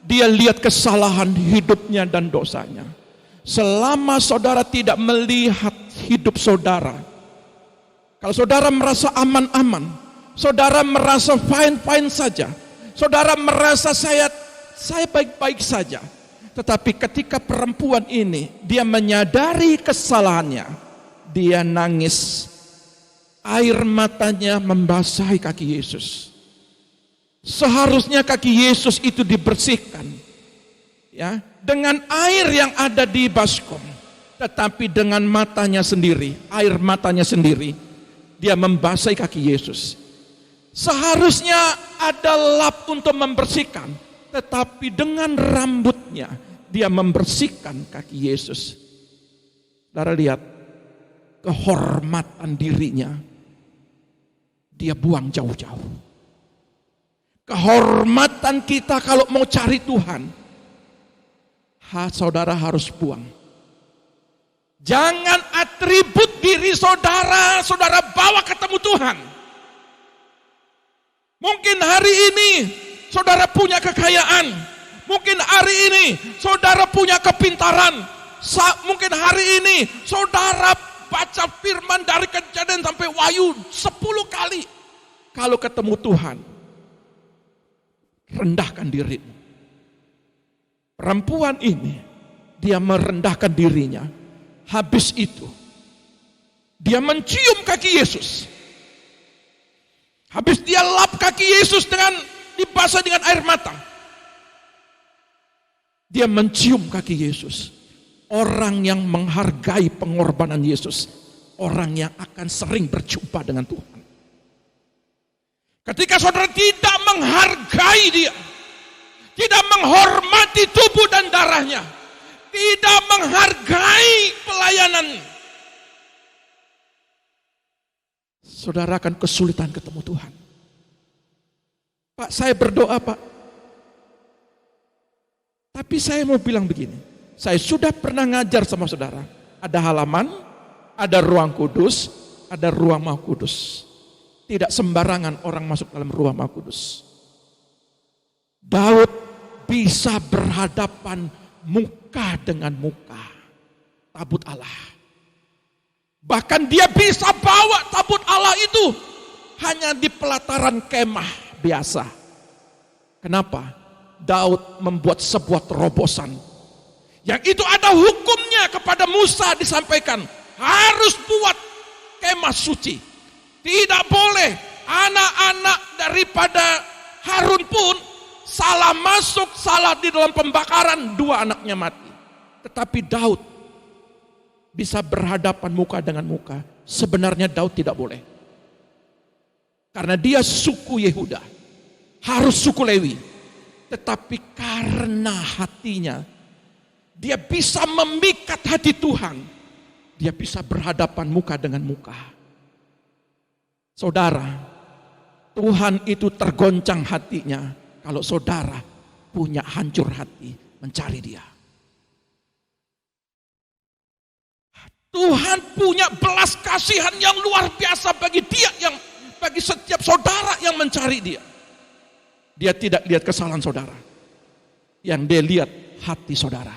Dia lihat kesalahan hidupnya dan dosanya. Selama saudara tidak melihat hidup saudara, kalau saudara merasa aman-aman, saudara merasa fine-fine saja, saudara merasa saya baik-baik saja. Tetapi ketika perempuan ini, dia menyadari kesalahannya, dia nangis. Air matanya membasahi kaki Yesus. Seharusnya kaki Yesus itu dibersihkan, ya, dengan air yang ada di baskom. Tetapi dengan matanya sendiri, air matanya sendiri, dia membasahi kaki Yesus. Seharusnya ada lap untuk membersihkan, tetapi dengan rambutnya dia membersihkan kaki Yesus. Saudara lihat kehormatan dirinya, dia buang jauh-jauh. Kehormatan kita kalau mau cari Tuhan, saudara harus buang. Jangan atribut diri saudara bawa ketemu Tuhan. Mungkin hari ini saudara punya kekayaan, mungkin hari ini saudara punya kepintaran, mungkin hari ini saudara baca firman dari Kejadian sampai Wahyu 10 kali. Kalau ketemu Tuhan, rendahkan dirimu. Perempuan ini, dia merendahkan dirinya. Habis itu, dia mencium kaki Yesus. Habis dia lap kaki Yesus dengan dibasah dengan air mata. Dia mencium kaki Yesus. Orang yang menghargai pengorbanan Yesus, orang yang akan sering berjumpa dengan Tuhan. Ketika saudara tidak menghargai dia, tidak menghormati tubuh dan darahnya, tidak menghargai pelayanan, saudara akan kesulitan ketemu Tuhan. Pak, saya berdoa Pak, tapi saya mau bilang begini, saya sudah pernah ngajar sama saudara, ada halaman, ada ruang kudus, ada ruang Maha Kudus. Tidak sembarangan orang masuk dalam ruang Maha Kudus. Daud bisa berhadapan muka dengan muka tabut Allah. Bahkan dia bisa bawa tabut Allah itu hanya di pelataran kemah biasa. Kenapa? Daud membuat sebuah terobosan. Yang itu ada hukumnya kepada Musa disampaikan. Harus buat kemah suci. Tidak boleh anak-anak daripada Harun pun salah masuk, salah di dalam pembakaran, 2 anaknya mati. Tetapi Daud bisa berhadapan muka dengan muka. Sebenarnya Daud tidak boleh. Karena dia suku Yehuda, harus suku Lewi. Tetapi karena hatinya, dia bisa memikat hati Tuhan. Dia bisa berhadapan muka dengan muka. Saudara, Tuhan itu tergoncang hatinya kalau saudara punya hancur hati mencari Dia. Tuhan punya belas kasihan yang luar biasa bagi bagi setiap saudara yang mencari Dia. Dia tidak lihat kesalahan saudara, yang Dia lihat hati saudara.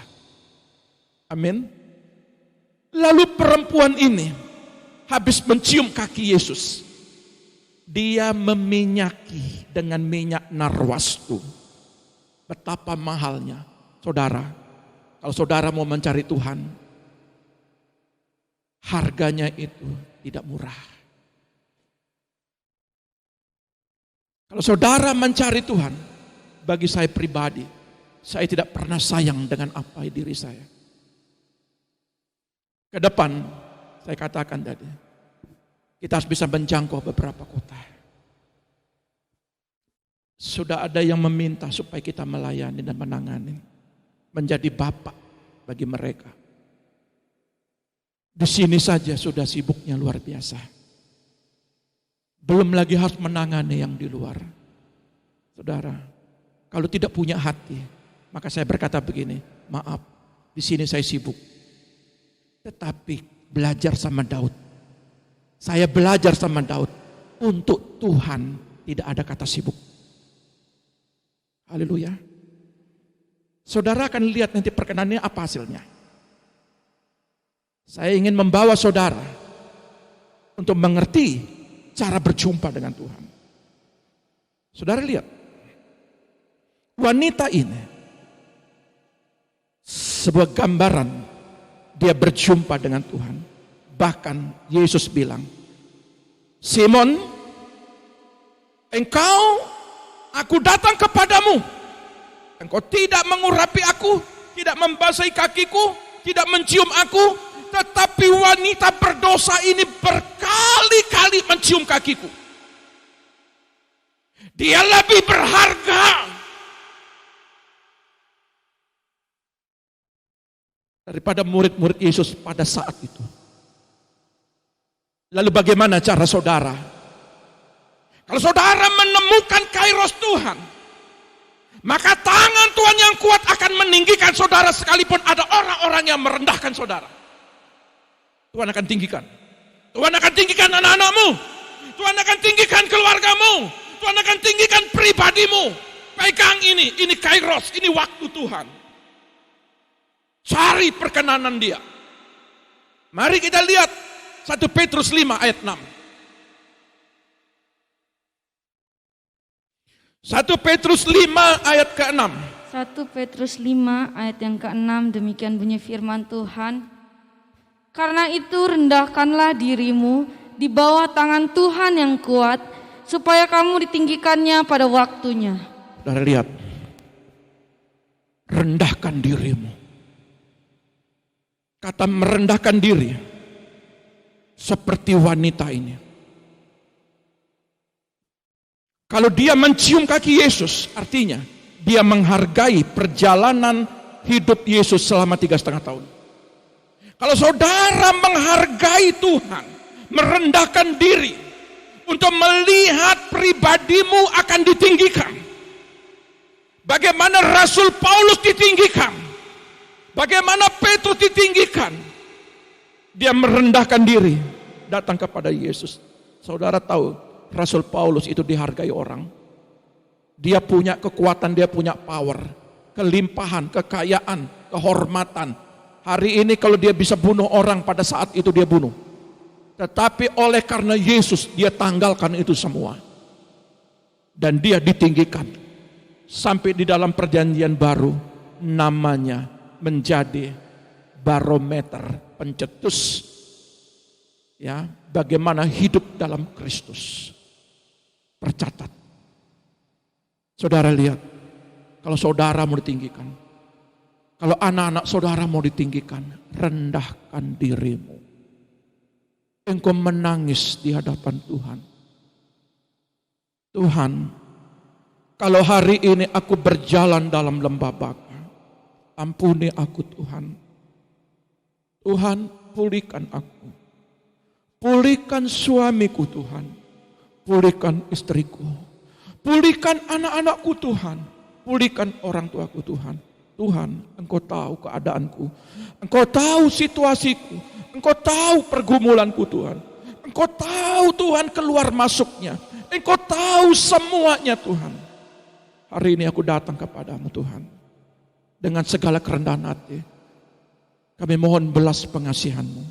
Amin. Lalu perempuan ini habis mencium kaki Yesus, dia meminyaki dengan minyak narwastu. Betapa mahalnya, saudara. Kalau saudara mau mencari Tuhan, harganya itu tidak murah. Kalau saudara mencari Tuhan, bagi saya pribadi, saya tidak pernah sayang dengan apa diri saya. Ke depan, saya katakan tadi, kita harus bisa menjangkau beberapa kota. Sudah ada yang meminta supaya kita melayani dan menangani, menjadi bapak bagi mereka. Di sini saja sudah sibuknya luar biasa. Belum lagi harus menangani yang di luar. Saudara, kalau tidak punya hati, maka saya berkata begini, maaf, di sini saya sibuk. Tetapi belajar sama Daud. Saya belajar sama Daud, untuk Tuhan tidak ada kata sibuk. Haleluya. Saudara akan lihat nanti perkenanannya apa hasilnya. Saya ingin membawa saudara untuk mengerti cara berjumpa dengan Tuhan. Saudara lihat, wanita ini sebuah gambaran dia berjumpa dengan Tuhan. Bahkan Yesus bilang, Simon, aku datang kepadamu. Engkau tidak mengurapi aku, tidak membasahi kakiku, tidak mencium aku, tetapi wanita berdosa ini berkali-kali mencium kakiku. Dia lebih berharga daripada murid-murid Yesus pada saat itu. Lalu bagaimana cara saudara? Kalau saudara menemukan kairos Tuhan, maka tangan Tuhan yang kuat akan meninggikan saudara sekalipun ada orang-orang yang merendahkan saudara. Tuhan akan tinggikan. Tuhan akan tinggikan anak-anakmu. Tuhan akan tinggikan keluargamu. Tuhan akan tinggikan pribadimu. Pegang ini kairos, ini waktu Tuhan. Cari perkenanan Dia. Mari kita lihat 1 Petrus 5 ayat 6. 1 Petrus 5 ayat ke-6. 1 Petrus 5 ayat yang ke-6, demikian bunyi firman Tuhan. Karena itu rendahkanlah dirimu di bawah tangan Tuhan yang kuat, supaya kamu ditinggikannya pada waktunya. Saudara lihat, rendahkan dirimu. Kata merendahkan diri, seperti wanita ini. Kalau dia mencium kaki Yesus, artinya dia menghargai perjalanan hidup Yesus selama 3,5 tahun. Kalau saudara menghargai Tuhan, merendahkan diri untuk melihat pribadimu akan ditinggikan. Bagaimana Rasul Paulus ditinggikan, bagaimana Petrus ditinggikan. Dia merendahkan diri, datang kepada Yesus. Saudara tahu, Rasul Paulus itu dihargai orang. Dia punya kekuatan, dia punya power, kelimpahan, kekayaan, kehormatan. Hari ini kalau dia bisa bunuh orang, pada saat itu dia bunuh. Tetapi oleh karena Yesus, dia tanggalkan itu semua. Dan dia ditinggikan. Sampai di dalam perjanjian baru, namanya menjadi barometer pencetus, ya, bagaimana hidup dalam Kristus. Tercatat. Saudara lihat, kalau saudara mau ditinggikan, kalau anak-anak saudara mau ditinggikan, rendahkan dirimu. Engkau menangis di hadapan Tuhan. Tuhan, kalau hari ini aku berjalan dalam lembah baka, ampuni aku Tuhan. Tuhan, pulihkan aku. Pulihkan suamiku Tuhan. Pulihkan istriku. Pulihkan anak-anakku Tuhan. Pulihkan orang tuaku Tuhan. Tuhan, Engkau tahu keadaanku. Engkau tahu situasiku. Engkau tahu pergumulanku Tuhan. Engkau tahu Tuhan keluar masuknya. Engkau tahu semuanya Tuhan. Hari ini aku datang kepadamu Tuhan. Dengan segala kerendahan hati. Kami mohon belas pengasihan-Mu.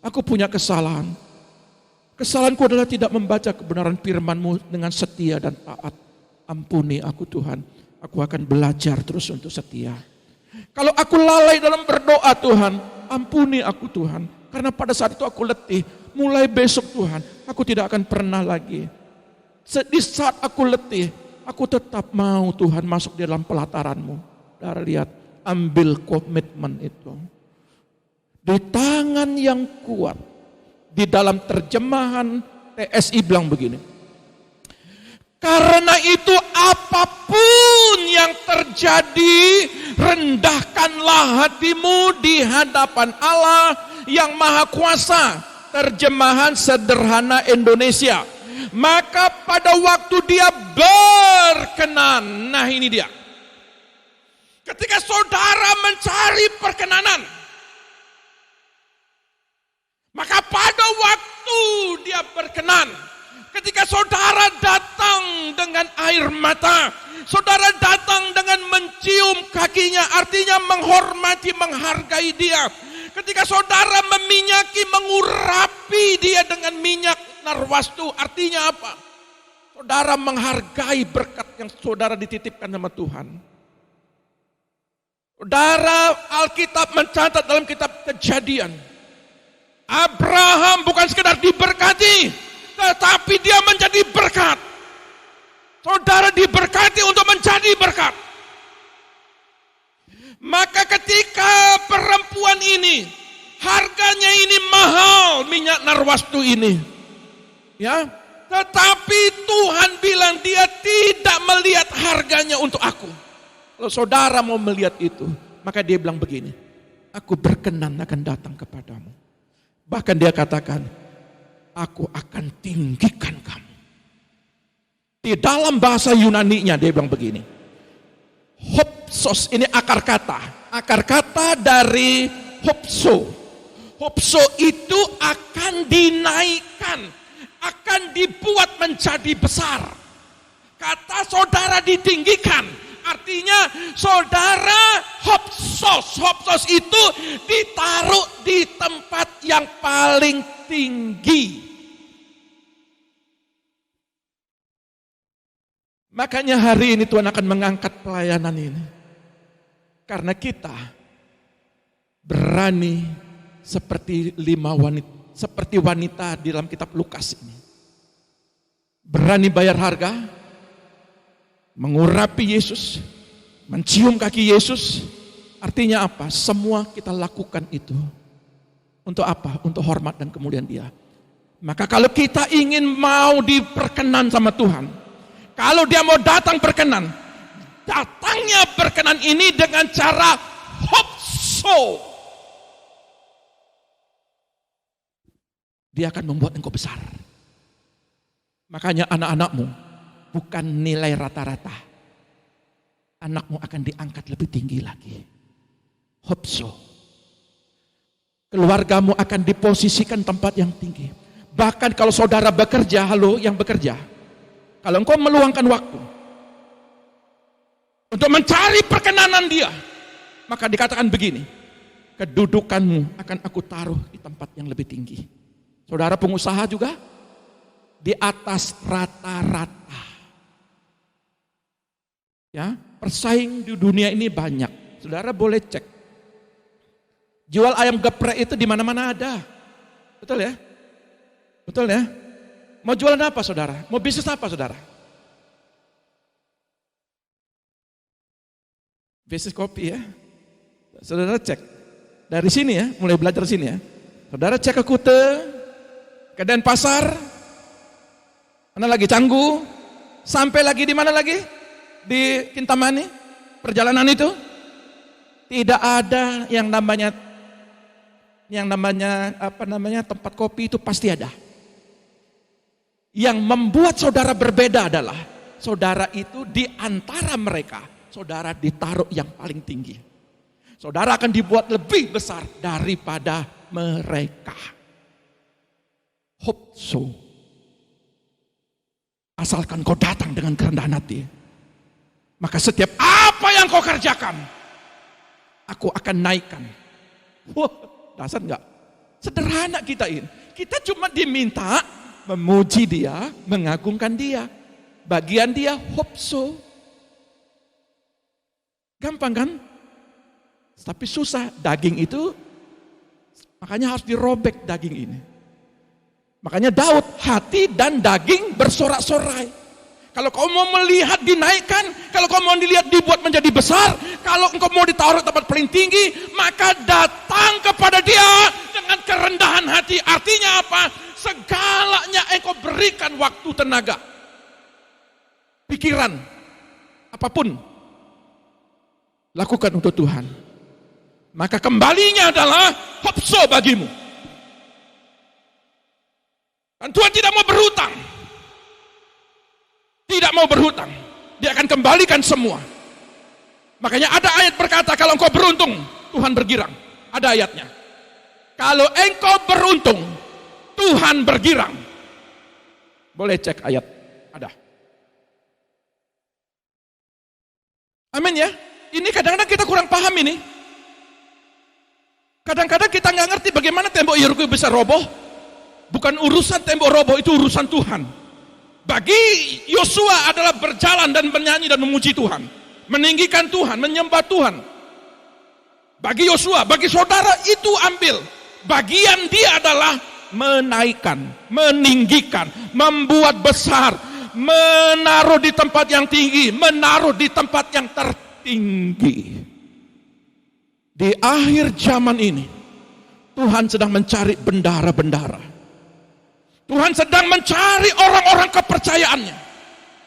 Aku punya kesalahan. Kesalahanku adalah tidak membaca kebenaran firman-Mu dengan setia dan taat. Ampuni aku Tuhan. Aku akan belajar terus untuk setia. Kalau aku lalai dalam berdoa Tuhan, ampuni aku Tuhan. Karena pada saat itu aku letih. Mulai besok Tuhan, aku tidak akan pernah lagi. Di saat aku letih, aku tetap mau Tuhan masuk di dalam pelataran-Mu. Saudara lihat, ambil komitmen itu. Di tangan yang kuat. Di dalam terjemahan TSI bilang begini. Karena itu apapun yang terjadi, rendahkanlah hatimu di hadapan Allah yang Maha Kuasa. Terjemahan sederhana Indonesia. Maka pada waktu Dia berkenan. Nah ini dia. Ketika saudara mencari perkenanan, maka pada waktu Dia berkenan, ketika saudara datang dengan air mata, saudara datang dengan mencium kakinya, artinya menghormati, menghargai dia. Ketika saudara meminyaki, mengurapi dia dengan minyak narwastu, artinya apa? Saudara menghargai berkat yang saudara dititipkan sama Tuhan. Saudara, Alkitab mencatat dalam kitab Kejadian, Abraham bukan sekedar diberkati, tetapi dia menjadi berkat. Saudara diberkati untuk menjadi berkat. Maka ketika perempuan ini, harganya ini mahal, minyak narwastu ini, ya, tetapi Tuhan bilang dia tidak melihat harganya untuk aku. Kalau saudara mau melihat itu, maka dia bilang begini, aku berkenan akan datang kepadamu. Bahkan dia katakan, aku akan tinggikan kamu. Di dalam bahasa Yunaninya dia bilang begini, hopsos, ini akar kata dari hopso. Hopso itu akan dinaikkan, akan dibuat menjadi besar. Kata saudara ditinggikan, artinya saudara hopsos itu ditaruh di tempat yang paling tinggi. Makanya hari ini Tuhan akan mengangkat pelayanan ini. Karena kita berani seperti wanita di dalam kitab Lukas ini. Berani bayar harga, mengurapi Yesus, mencium kaki Yesus. Artinya apa? Semua kita lakukan itu. Untuk apa? Untuk hormat dan kemuliaan Dia. Maka kalau kita ingin mau diperkenan sama Tuhan, kalau dia mau datang berkenan, datangnya berkenan ini dengan cara hopso. Dia akan membuat engkau besar. Makanya anak-anakmu bukan nilai rata-rata. Anakmu akan diangkat lebih tinggi lagi. Hopso. Keluargamu akan diposisikan tempat yang tinggi. Bahkan kalau saudara bekerja, halo yang bekerja, kalau engkau meluangkan waktu untuk mencari perkenanan Dia, maka dikatakan begini, kedudukanmu akan aku taruh di tempat yang lebih tinggi. Saudara pengusaha juga di atas rata-rata. Ya, persaing di dunia ini banyak. Saudara boleh cek. Jual ayam geprek itu di mana-mana ada. Betul ya? Betul ya? Mau jualan apa saudara? Mau bisnis apa saudara? Bisnis kopi ya. Saudara cek. Dari sini ya, mulai belajar sini ya. Saudara cek ke Kute, ke Denpasar, mana lagi Canggu, sampai lagi di mana lagi? Di Kintamani, perjalanan itu. Tidak ada yang namanya tempat kopi itu pasti ada. Yang membuat saudara berbeda adalah saudara itu di antara mereka, saudara ditaruh yang paling tinggi. Saudara akan dibuat lebih besar daripada mereka. Hopso. Asalkan kau datang dengan kerendahan hati, maka setiap apa yang kau kerjakan, aku akan naikkan. Wah, dasar enggak? Sederhana kita ini. Kita cuma diminta memuji Dia, mengagungkan Dia. Bagian Dia hopso. Gampang kan? Tapi susah. Daging itu, makanya harus dirobek daging ini. Makanya Daud, hati dan daging bersorak-sorai. Kalau kau mau melihat dinaikkan, kalau kau mau dilihat dibuat menjadi besar, kalau engkau mau ditaruh tempat paling tinggi, maka datang kepada Dia dengan kerendahan hati. Artinya apa? Segalanya engkau berikan waktu, tenaga, pikiran, apapun, lakukan untuk Tuhan. Maka kembalinya adalah hopso bagimu. Dan Tuhan tidak mau berhutang. Tidak mau berhutang. Dia akan kembalikan semua. Makanya ada ayat berkata, kalau engkau beruntung, Tuhan bergirang. Ada ayatnya. Kalau engkau beruntung, Tuhan bergirang. Boleh cek ayat, ada. Amin ya. Ini kadang-kadang kita kurang paham ini. Kadang-kadang kita nggak ngerti bagaimana tembok Yeriko bisa roboh. Bukan urusan tembok roboh, itu urusan Tuhan. Bagi Yosua adalah berjalan dan menyanyi dan memuji Tuhan, meninggikan Tuhan, menyembah Tuhan. Bagi Yosua, bagi saudara itu ambil. Bagian dia adalah menaikkan, meninggikan, membuat besar, menaruh di tempat yang tinggi, menaruh di tempat yang tertinggi. Di akhir zaman ini, Tuhan sedang mencari bendara-bendara. Tuhan sedang mencari orang-orang kepercayaannya.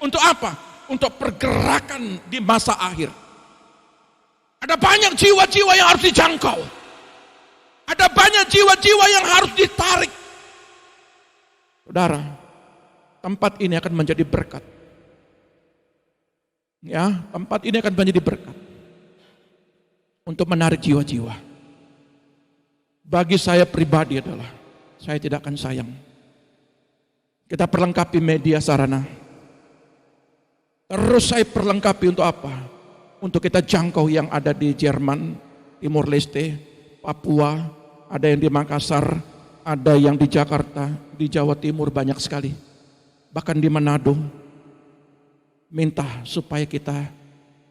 Untuk apa? Untuk pergerakan di masa akhir. Ada banyak jiwa-jiwa yang harus dijangkau. Ada banyak jiwa-jiwa yang harus ditarik. Saudara, tempat ini akan menjadi berkat. Ya, tempat ini akan menjadi berkat. Untuk menarik jiwa-jiwa. Bagi saya pribadi adalah, saya tidak akan sayang. Kita perlengkapi media sarana. Terus saya perlengkapi untuk apa? Untuk kita jangkau yang ada di Jerman, Timur Leste, Papua, ada yang di Makassar, ada yang di Jakarta, di Jawa Timur banyak sekali. Bahkan di Manado. Minta supaya kita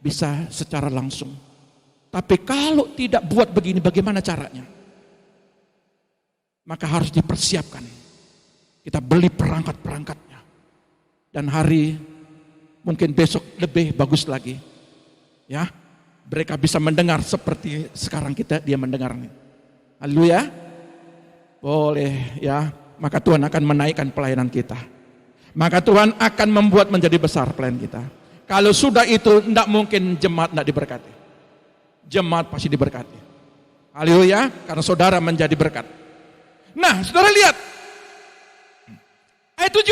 bisa secara langsung. Tapi kalau tidak buat begini, bagaimana caranya? Maka harus dipersiapkan. Kita beli perangkat-perangkatnya. Dan hari mungkin besok lebih bagus lagi. Ya, mereka bisa mendengar seperti sekarang dia mendengar. Haleluya. Boleh ya. Maka Tuhan akan menaikkan pelayanan kita. Maka Tuhan akan membuat menjadi besar pelayanan kita. Kalau sudah itu, tidak mungkin jemaat tidak diberkati. Jemaat pasti diberkati. Haleluya. Karena saudara menjadi berkat. Nah, saudara lihat. Ayat 7.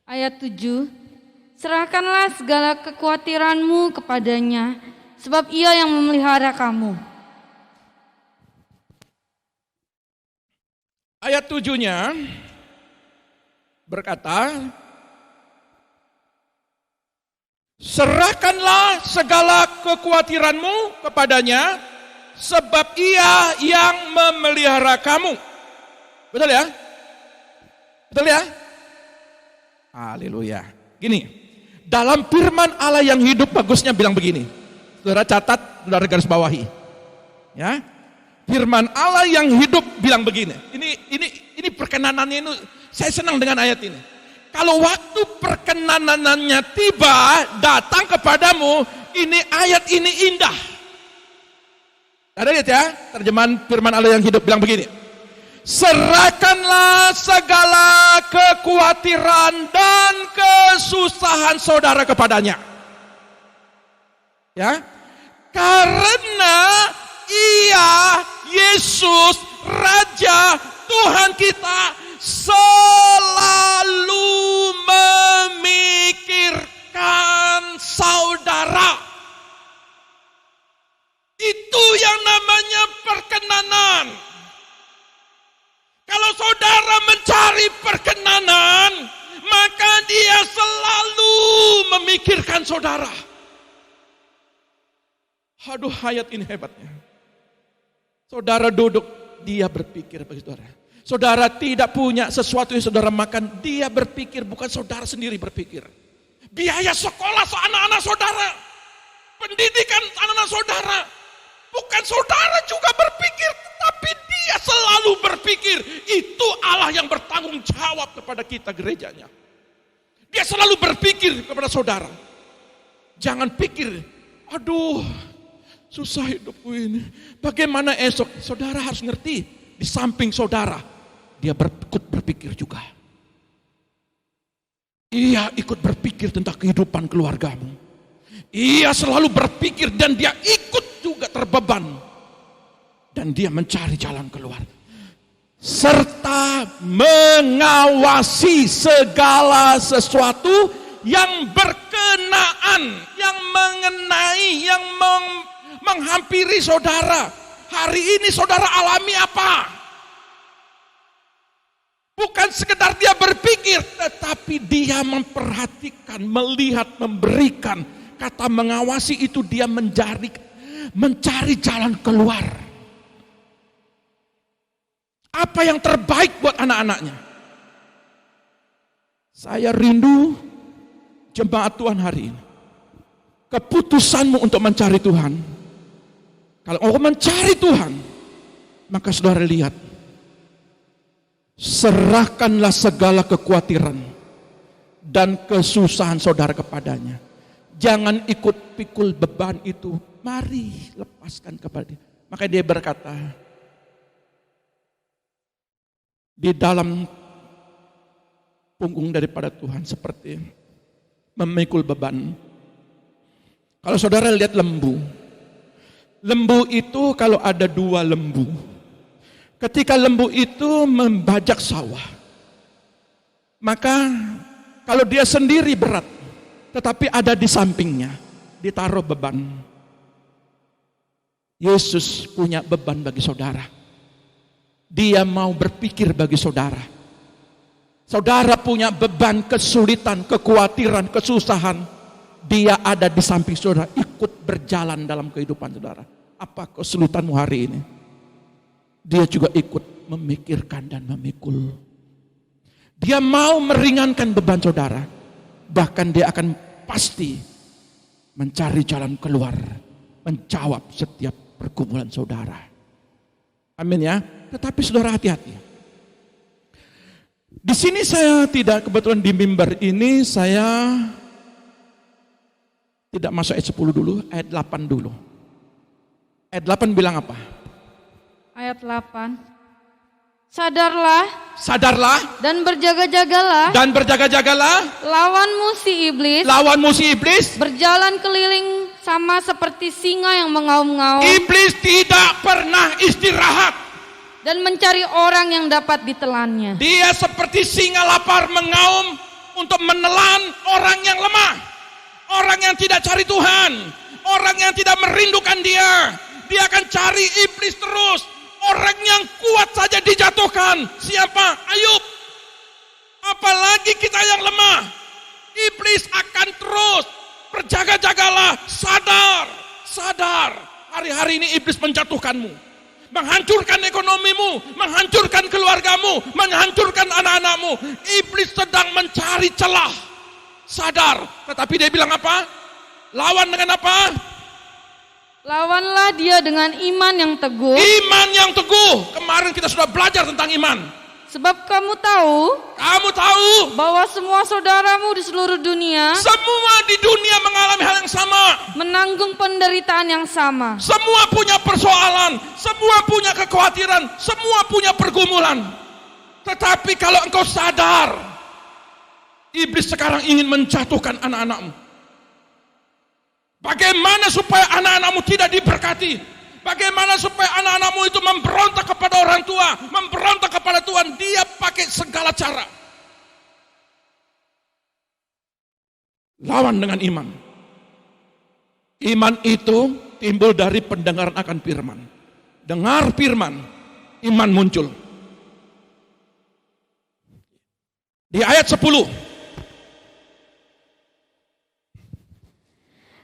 Ayat 7. Serahkanlah segala kekhawatiranmu kepadanya, sebab ia yang memelihara kamu. Ayat 7-nya berkata, serahkanlah segala kekhawatiranmu kepadanya, sebab ia yang memelihara kamu. Betul ya? Betul ya? Haleluya. Gini, dalam firman Allah yang hidup bagusnya bilang begini. Saudara catat, saudara garis bawahi. Ya. Firman Allah yang hidup bilang begini. Ini perkenanannya ini, saya senang dengan ayat ini. Kalau waktu perkenanannya tiba, datang kepadamu, ini ayat ini indah. Ada lihat ya, terjemahan firman Allah yang hidup bilang begini. Serahkanlah segala kekhawatiran dan kesusahan saudara kepadanya. Ya. Karena Ia, Yesus, Raja, Tuhan kita selalu memikirkan saudara. Itu yang namanya perkenanan. Kalau saudara mencari perkenanan, maka dia selalu memikirkan saudara. Aduh, ayat ini hebatnya. Saudara duduk, dia berpikir bagi saudara. Saudara tidak punya sesuatu yang saudara makan, dia berpikir, bukan saudara sendiri berpikir. Biaya sekolah anak-anak saudara, pendidikan anak-anak saudara, bukan saudara juga berpikir, tapi dia selalu berpikir. Itu Allah yang bertanggung jawab kepada kita gerejanya. Dia selalu berpikir kepada saudara. Jangan pikir, aduh susah hidupku ini, bagaimana esok. Saudara harus ngerti, di samping saudara, dia ikut berpikir juga. Ia ikut berpikir tentang kehidupan keluargamu. Ia selalu berpikir dan dia ikut juga terbeban. Dan dia mencari jalan keluar. Serta mengawasi segala sesuatu yang berkenaan, yang mengenai, yang menghampiri saudara. Hari ini saudara alami apa? Bukan sekedar dia berpikir, tetapi dia dia memperhatikan, melihat, memberikan. Kata mengawasi itu dia mencari jalan keluar. Apa yang terbaik buat anak-anaknya? Saya rindu jemaat Tuhan hari ini. Keputusanmu untuk mencari Tuhan. Kalau engkau mencari Tuhan, maka saudara lihat, serahkanlah segala kekhawatiran dan kesusahan saudara kepadanya. Jangan ikut pikul beban itu. Mari lepaskan kepada dia. Maka dia berkata, di dalam punggung daripada Tuhan seperti memikul beban. Kalau saudara lihat lembu. Lembu itu kalau ada 2 lembu. Ketika lembu itu membajak sawah. Maka kalau dia sendiri berat. Tetapi ada di sampingnya. Ditaruh beban. Yesus punya beban bagi saudara. Dia mau berpikir bagi saudara. Saudara punya beban, kesulitan, kekhawatiran, kesusahan. Dia ada di samping saudara, ikut berjalan dalam kehidupan saudara. Apa kesulitanmu hari ini? Dia juga ikut memikirkan dan memikul. Dia mau meringankan beban saudara. Bahkan dia akan pasti mencari jalan keluar, menjawab setiap pergumulan saudara. Amin ya. Tetapi saudara hati-hati. Di sini saya tidak, kebetulan di mimbar ini saya tidak masuk ayat 10 dulu, ayat 8 dulu. Ayat 8 bilang apa? Ayat 8. Sadarlah dan berjaga-jagalah lawanmu si iblis berjalan keliling sama seperti singa yang mengaum-ngaum. Iblis tidak pernah istirahat Dan mencari orang yang dapat ditelannya. Dia seperti singa lapar mengaum untuk menelan orang yang lemah, orang yang tidak cari Tuhan, orang yang tidak merindukan dia. Dia akan cari iblis terus. Orang yang kuat saja dijatuhkan. Siapa? Ayub. Apalagi kita yang lemah. Iblis akan terus. Berjaga-jagalah, sadar. Hari-hari ini iblis menjatuhkanmu, menghancurkan ekonomimu, menghancurkan keluargamu, menghancurkan anak-anakmu. Iblis sedang mencari celah. Sadar. Tetapi dia bilang apa? Lawan dengan apa? Lawanlah dia dengan iman yang teguh. Iman yang teguh. Kemarin kita sudah belajar tentang iman. Sebab kamu tahu bahwa semua saudaramu di seluruh dunia, semua di dunia mengalami hal yang sama, menanggung penderitaan yang sama. Semua punya persoalan, semua punya kekhawatiran, semua punya pergumulan. Tetapi kalau engkau sadar, iblis sekarang ingin menjatuhkan anak-anakmu. Bagaimana supaya anak-anakmu tidak diberkati? Bagaimana supaya anak-anakmu itu memberontak kepada orang tua, memberontak kepada Tuhan? Dia pakai segala cara. Lawan dengan iman. Iman itu timbul dari pendengaran akan firman. Dengar firman, iman muncul. Di ayat 10.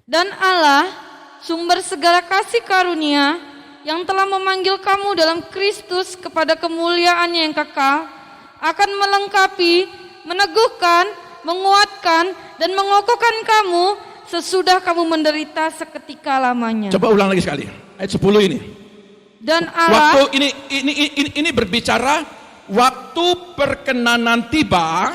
Dan Allah, sumber segala kasih karunia, yang telah memanggil kamu dalam Kristus kepada kemuliaannya yang kekal, akan melengkapi, meneguhkan, menguatkan, dan mengokohkan kamu sesudah kamu menderita seketika lamanya. Coba ulang lagi sekali, ayat 10 ini. Dan Allah, waktu ini berbicara waktu perkenanan tiba.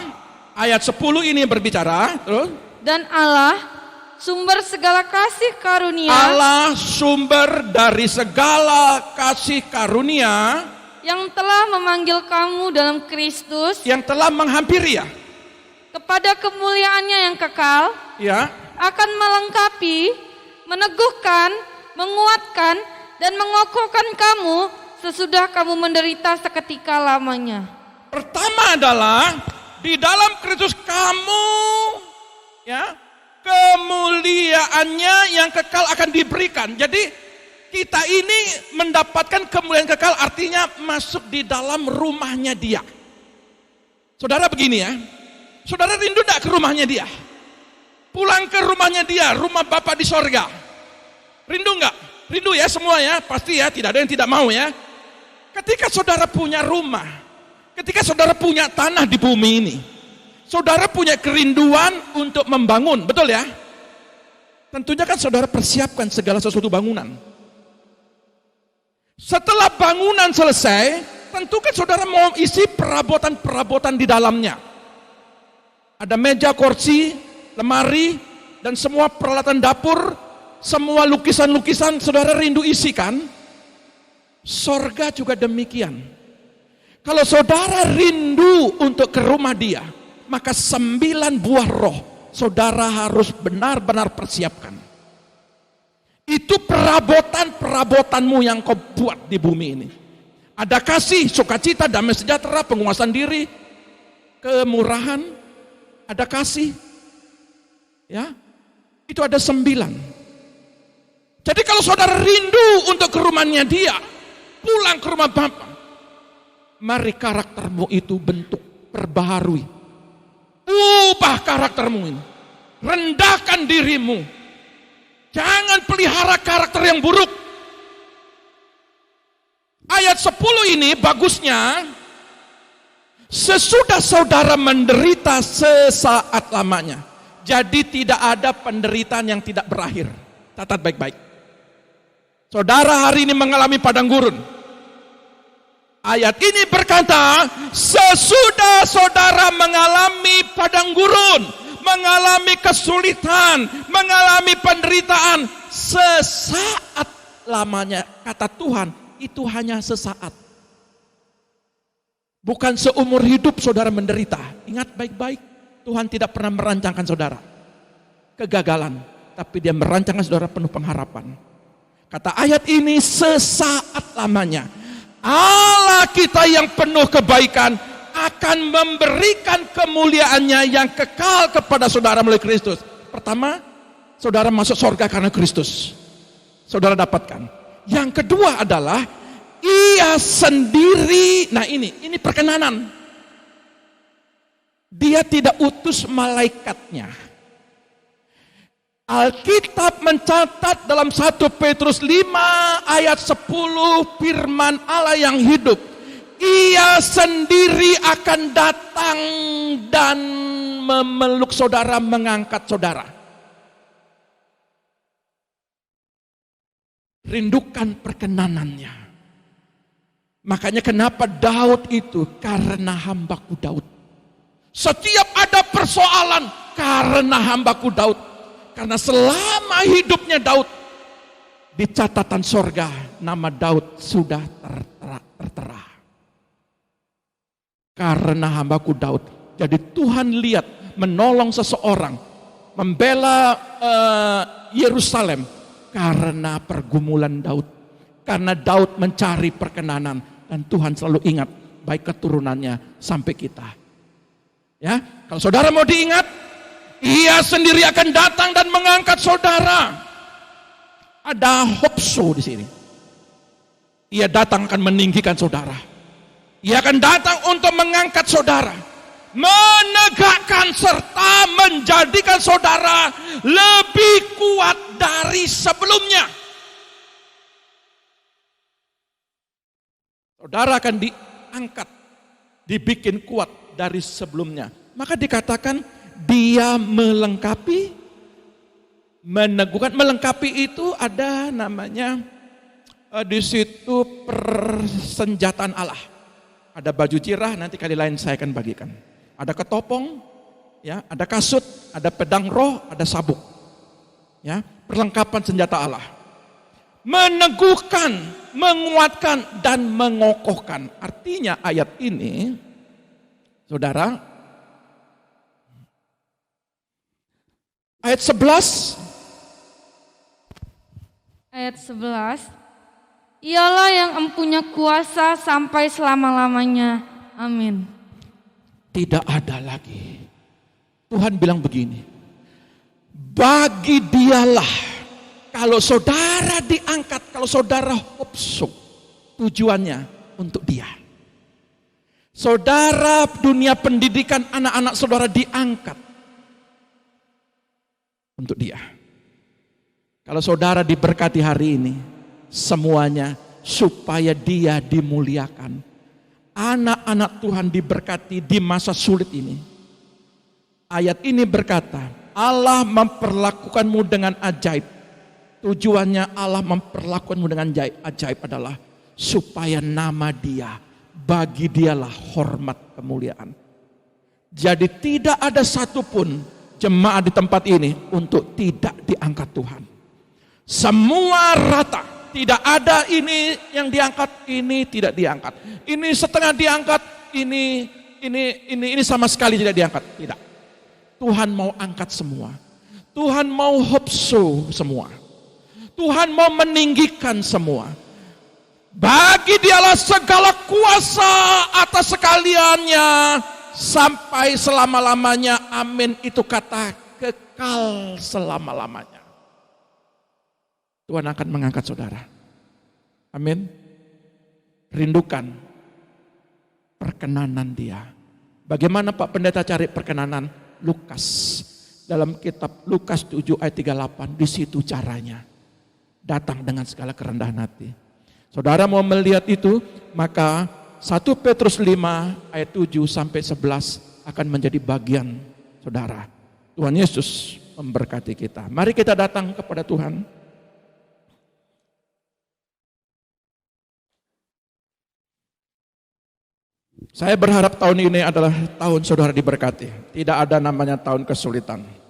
Ayat 10 ini berbicara terus. Dan Allah, sumber segala kasih karunia, Allah sumber dari segala kasih karunia, yang telah memanggil kamu dalam Kristus, yang telah menghampiri ya, kepada kemuliaannya yang kekal, ya, akan melengkapi, meneguhkan, menguatkan, dan mengokohkan kamu sesudah kamu menderita seketika lamanya. Pertama adalah di dalam Kristus kamu, ya, kemuliaannya yang kekal akan diberikan. Jadi kita ini mendapatkan kemuliaan kekal, artinya masuk di dalam rumahnya dia. Saudara begini ya, Saudara rindu enggak ke rumahnya dia? Pulang ke rumahnya dia, rumah Bapa di sorga. Rindu enggak? Rindu ya semua ya, pasti ya, tidak ada yang tidak mau ya. Ketika saudara punya rumah, ketika saudara punya tanah di bumi ini, saudara punya kerinduan untuk membangun, betul ya? Tentunya kan saudara persiapkan segala sesuatu bangunan. Setelah bangunan selesai, tentu kan saudara mau isi perabotan-perabotan di dalamnya. Ada meja, kursi, lemari, dan semua peralatan dapur, semua lukisan-lukisan saudara rindu isi kan? Sorga juga demikian. Kalau saudara rindu untuk ke rumah dia, maka 9 buah roh saudara harus benar-benar persiapkan. Itu perabotan-perabotanmu yang kau buat di bumi ini. Ada kasih, sukacita, damai sejahtera, penguasaan diri, kemurahan, ada kasih. Ya, itu ada 9. Jadi kalau saudara rindu untuk ke rumahnya dia, pulang ke rumah Bapa, mari karaktermu itu bentuk perbaharui. Ubah karaktermu ini. Rendahkan dirimu. Jangan pelihara karakter yang buruk. Ayat 10 ini bagusnya, sesudah saudara menderita sesaat lamanya. Jadi tidak ada penderitaan yang tidak berakhir. Catat baik-baik. Saudara hari ini mengalami padang gurun. Ayat ini berkata, sesudah saudara mengalami padang gurun, mengalami kesulitan, mengalami penderitaan, sesaat lamanya, kata Tuhan, itu hanya sesaat. Bukan seumur hidup saudara menderita. Ingat baik-baik, Tuhan tidak pernah merancangkan saudara kegagalan, tapi dia merancangkan saudara penuh pengharapan. Kata ayat ini, sesaat lamanya. Allah kita yang penuh kebaikan akan memberikan kemuliaannya yang kekal kepada saudara melalui Kristus. Pertama, saudara masuk surga karena Kristus. Saudara dapatkan. Yang kedua adalah ia sendiri. Nah ini perkenanan. Dia tidak utus malaikatnya. Alkitab mencatat dalam 1 Petrus 5 ayat 10 firman Allah yang hidup. Ia sendiri akan datang dan memeluk saudara, mengangkat saudara. Rindukan perkenanannya. Makanya kenapa Daud itu? Karena hambaku Daud. Setiap ada persoalan, karena hambaku Daud. Karena selama hidupnya Daud, di catatan sorga, nama Daud sudah tertera. Karena hambaku Daud. Jadi Tuhan lihat menolong seseorang, membela Yerusalem karena pergumulan Daud. Karena Daud mencari perkenanan dan Tuhan selalu ingat baik keturunannya sampai kita. Ya, kalau saudara mau diingat, ia sendiri akan datang dan mengangkat saudara. Ada hopso di sini. Ia datang akan meninggikan saudara. Ia akan datang untuk mengangkat saudara, menegakkan serta menjadikan saudara lebih kuat dari sebelumnya. Saudara akan diangkat, dibikin kuat dari sebelumnya. Maka dikatakan dia melengkapi, meneguhkan. Melengkapi itu ada namanya di situ persenjataan Allah. Ada baju cirah, nanti kali lain saya akan bagikan. Ada ketopong, ya, ada kasut, ada pedang roh, ada sabuk. Ya, perlengkapan senjata Allah. Meneguhkan, menguatkan dan mengokohkan. Artinya ayat ini, saudara, ayat 11. Ayat 11. Ialah yang empunya kuasa sampai selama-lamanya. Amin. Tidak ada lagi. Tuhan bilang begini. Bagi dialah, kalau saudara diangkat, kalau saudara hopsuk, tujuannya untuk dia. Saudara, dunia pendidikan anak-anak saudara diangkat untuk dia. Kalau saudara diberkati hari ini, semuanya supaya dia dimuliakan. Anak-anak Tuhan diberkati di masa sulit ini. Ayat ini berkata, Allah memperlakukanmu dengan ajaib. Tujuannya Allah memperlakukanmu dengan ajaib adalah supaya nama dia, bagi dialah hormat kemuliaan. Jadi tidak ada satupun jemaat di tempat ini untuk tidak diangkat Tuhan. Semua rata, tidak ada ini yang diangkat, ini tidak diangkat. Ini setengah diangkat, ini sama sekali tidak diangkat. Tidak. Tuhan mau angkat semua. Tuhan mau hopso semua. Tuhan mau meninggikan semua. Bagi dialah segala kuasa atas sekaliannya sampai selama-lamanya. Amin, itu kata kekal selama-lamanya. Tuhan akan mengangkat saudara. Amin. Rindukan perkenanan dia. Bagaimana Pak Pendeta cari perkenanan? Lukas. Dalam kitab Lukas 7 ayat 38, di situ caranya. Datang dengan segala kerendahan hati. Saudara mau melihat itu, maka 1 Petrus 5 ayat 7 sampai 11 akan menjadi bagian saudara. Tuhan Yesus memberkati kita. Mari kita datang kepada Tuhan. Saya berharap tahun ini adalah tahun saudara diberkati. Tidak ada namanya tahun kesulitan.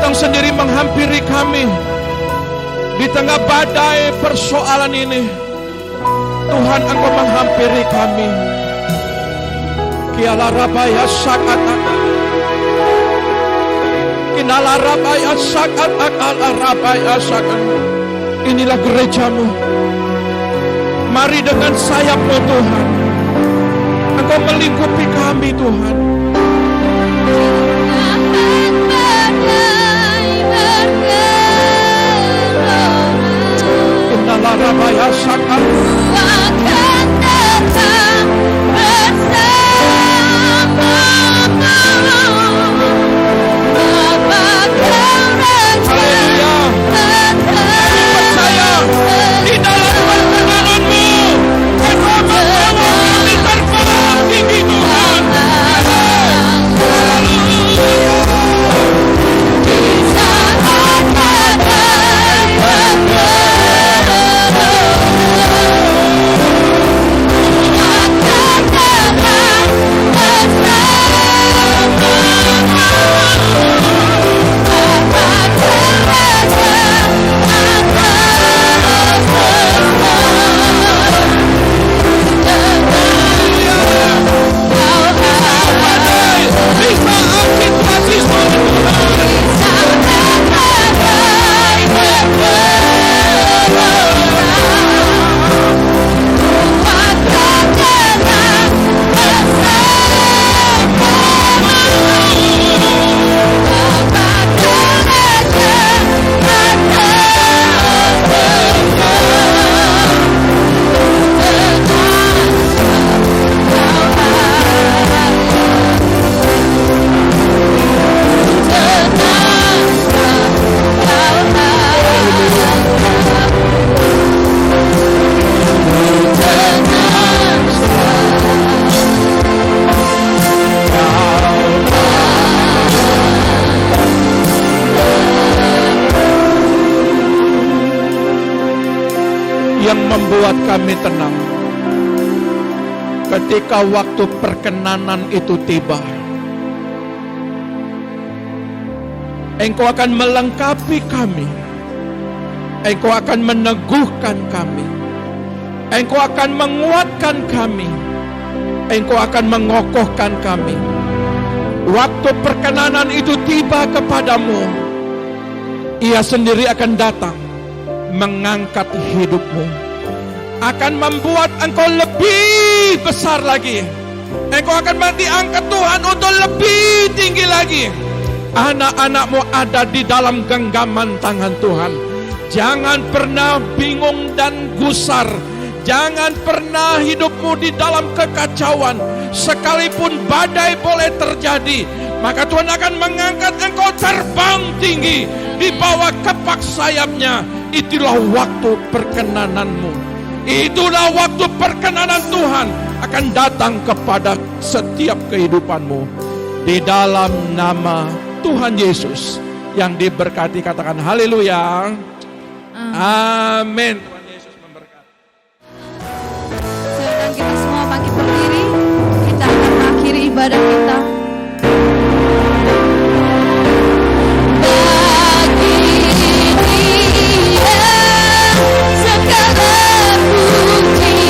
Engkau sendiri menghampiri kami di tengah badai persoalan ini. Tuhan, Engkau menghampiri kami. Kiala rabaya sakat akal, kinala rabaya sakat akal, rabaya sakat. Inilah gerejamu. Mari dengan sayap-Mu Tuhan, Engkau melingkupi kami Tuhan. Kinala rabaya sakat. Yang membuat kami tenang ketika waktu perkenanan itu tiba. Engkau akan melengkapi kami, Engkau akan meneguhkan kami, Engkau akan menguatkan kami, Engkau akan mengokohkan kami. Waktu perkenanan itu tiba kepadamu, Ia sendiri akan datang mengangkat hidupmu, akan membuat engkau lebih besar lagi. Engkau akan diangkat Tuhan untuk lebih tinggi lagi. Anak-anakmu ada di dalam genggaman tangan Tuhan. Jangan pernah bingung dan gusar. Jangan pernah hidupmu di dalam kekacauan. Sekalipun badai boleh terjadi, maka Tuhan akan mengangkat engkau terbang tinggi di bawah kepak sayapnya. Itulah waktu perkenananmu. Itulah waktu perkenanan Tuhan akan datang kepada setiap kehidupanmu. Di dalam nama Tuhan Yesus yang diberkati, katakan haleluya. Amin. Tuhan Yesus memberkati. Silakan kita semua bangkit berdiri. Kita akan mengakhiri ibadah kita. Segala pujian,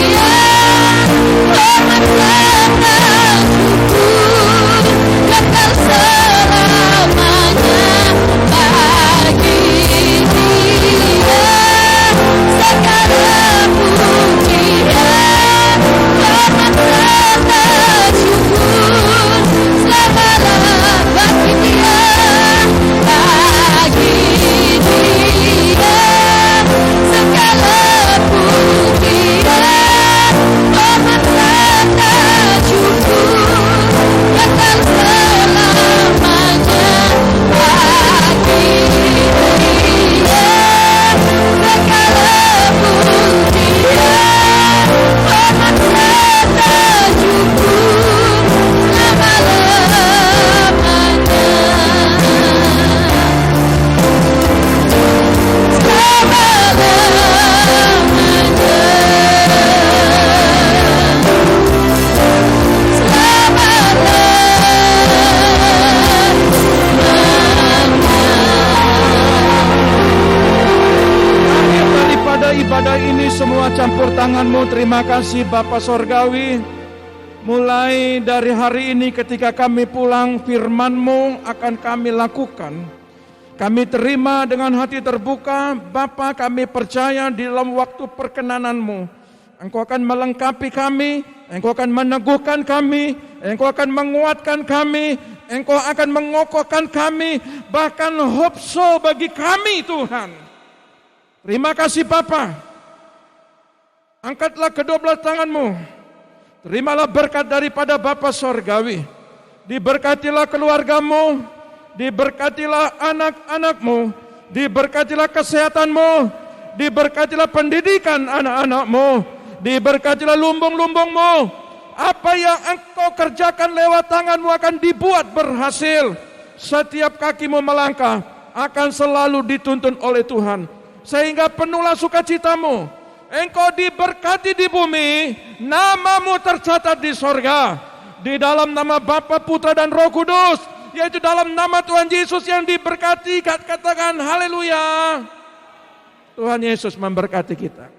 ibadah ini semua campur tangan-Mu. Terima kasih Bapa Sorgawi. Mulai dari hari ini ketika kami pulang, firman-Mu akan kami lakukan. Kami terima dengan hati terbuka. Bapa, kami percaya di dalam waktu perkenanan-Mu, Engkau akan melengkapi kami, Engkau akan meneguhkan kami, Engkau akan menguatkan kami, Engkau akan mengokohkan kami, bahkan hopso bagi kami Tuhan. Terima kasih Bapa. Angkatlah kedua belah tangan-Mu. Terimalah berkat daripada Bapa Sorgawi. Diberkatilah keluarga-Mu, diberkatilah anak-anak-Mu, diberkatilah kesehatan-Mu, diberkatilah pendidikan anak-anak-Mu, diberkatilah lumbung-lumbung-Mu. Apa yang Engkau kerjakan lewat tangan-Mu akan dibuat berhasil. Setiap kakimu melangkah akan selalu dituntun oleh Tuhan. Sehingga penuhlah sukacitamu. Engkau diberkati di bumi, namamu tercatat di sorga. Di dalam nama Bapa, Putra dan Roh Kudus, yaitu dalam nama Tuhan Yesus yang diberkati. Katakan haleluya. Tuhan Yesus memberkati kita.